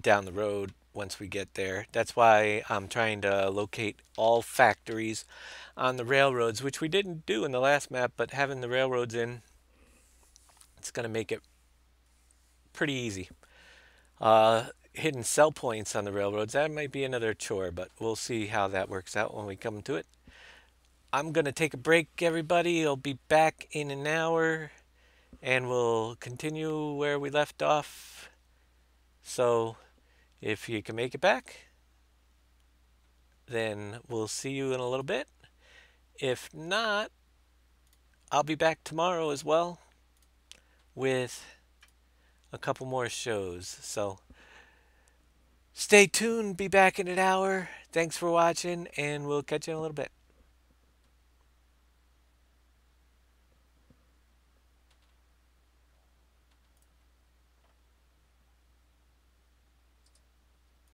down the road once we get there. That's why I'm trying to locate all factories on the railroads, which we didn't do in the last map, but having the railroads in, it's going to make it pretty easy. Hidden sell points on the railroads, that might be another chore, but we'll see how that works out when we come to it. I'm going to take a break, everybody. I'll be back in an hour, and we'll continue where we left off. So if you can make it back, then we'll see you in a little bit. If not, I'll be back tomorrow as well with a couple more shows. So stay tuned, be back in an hour. Thanks for watching, and we'll catch you in a little bit.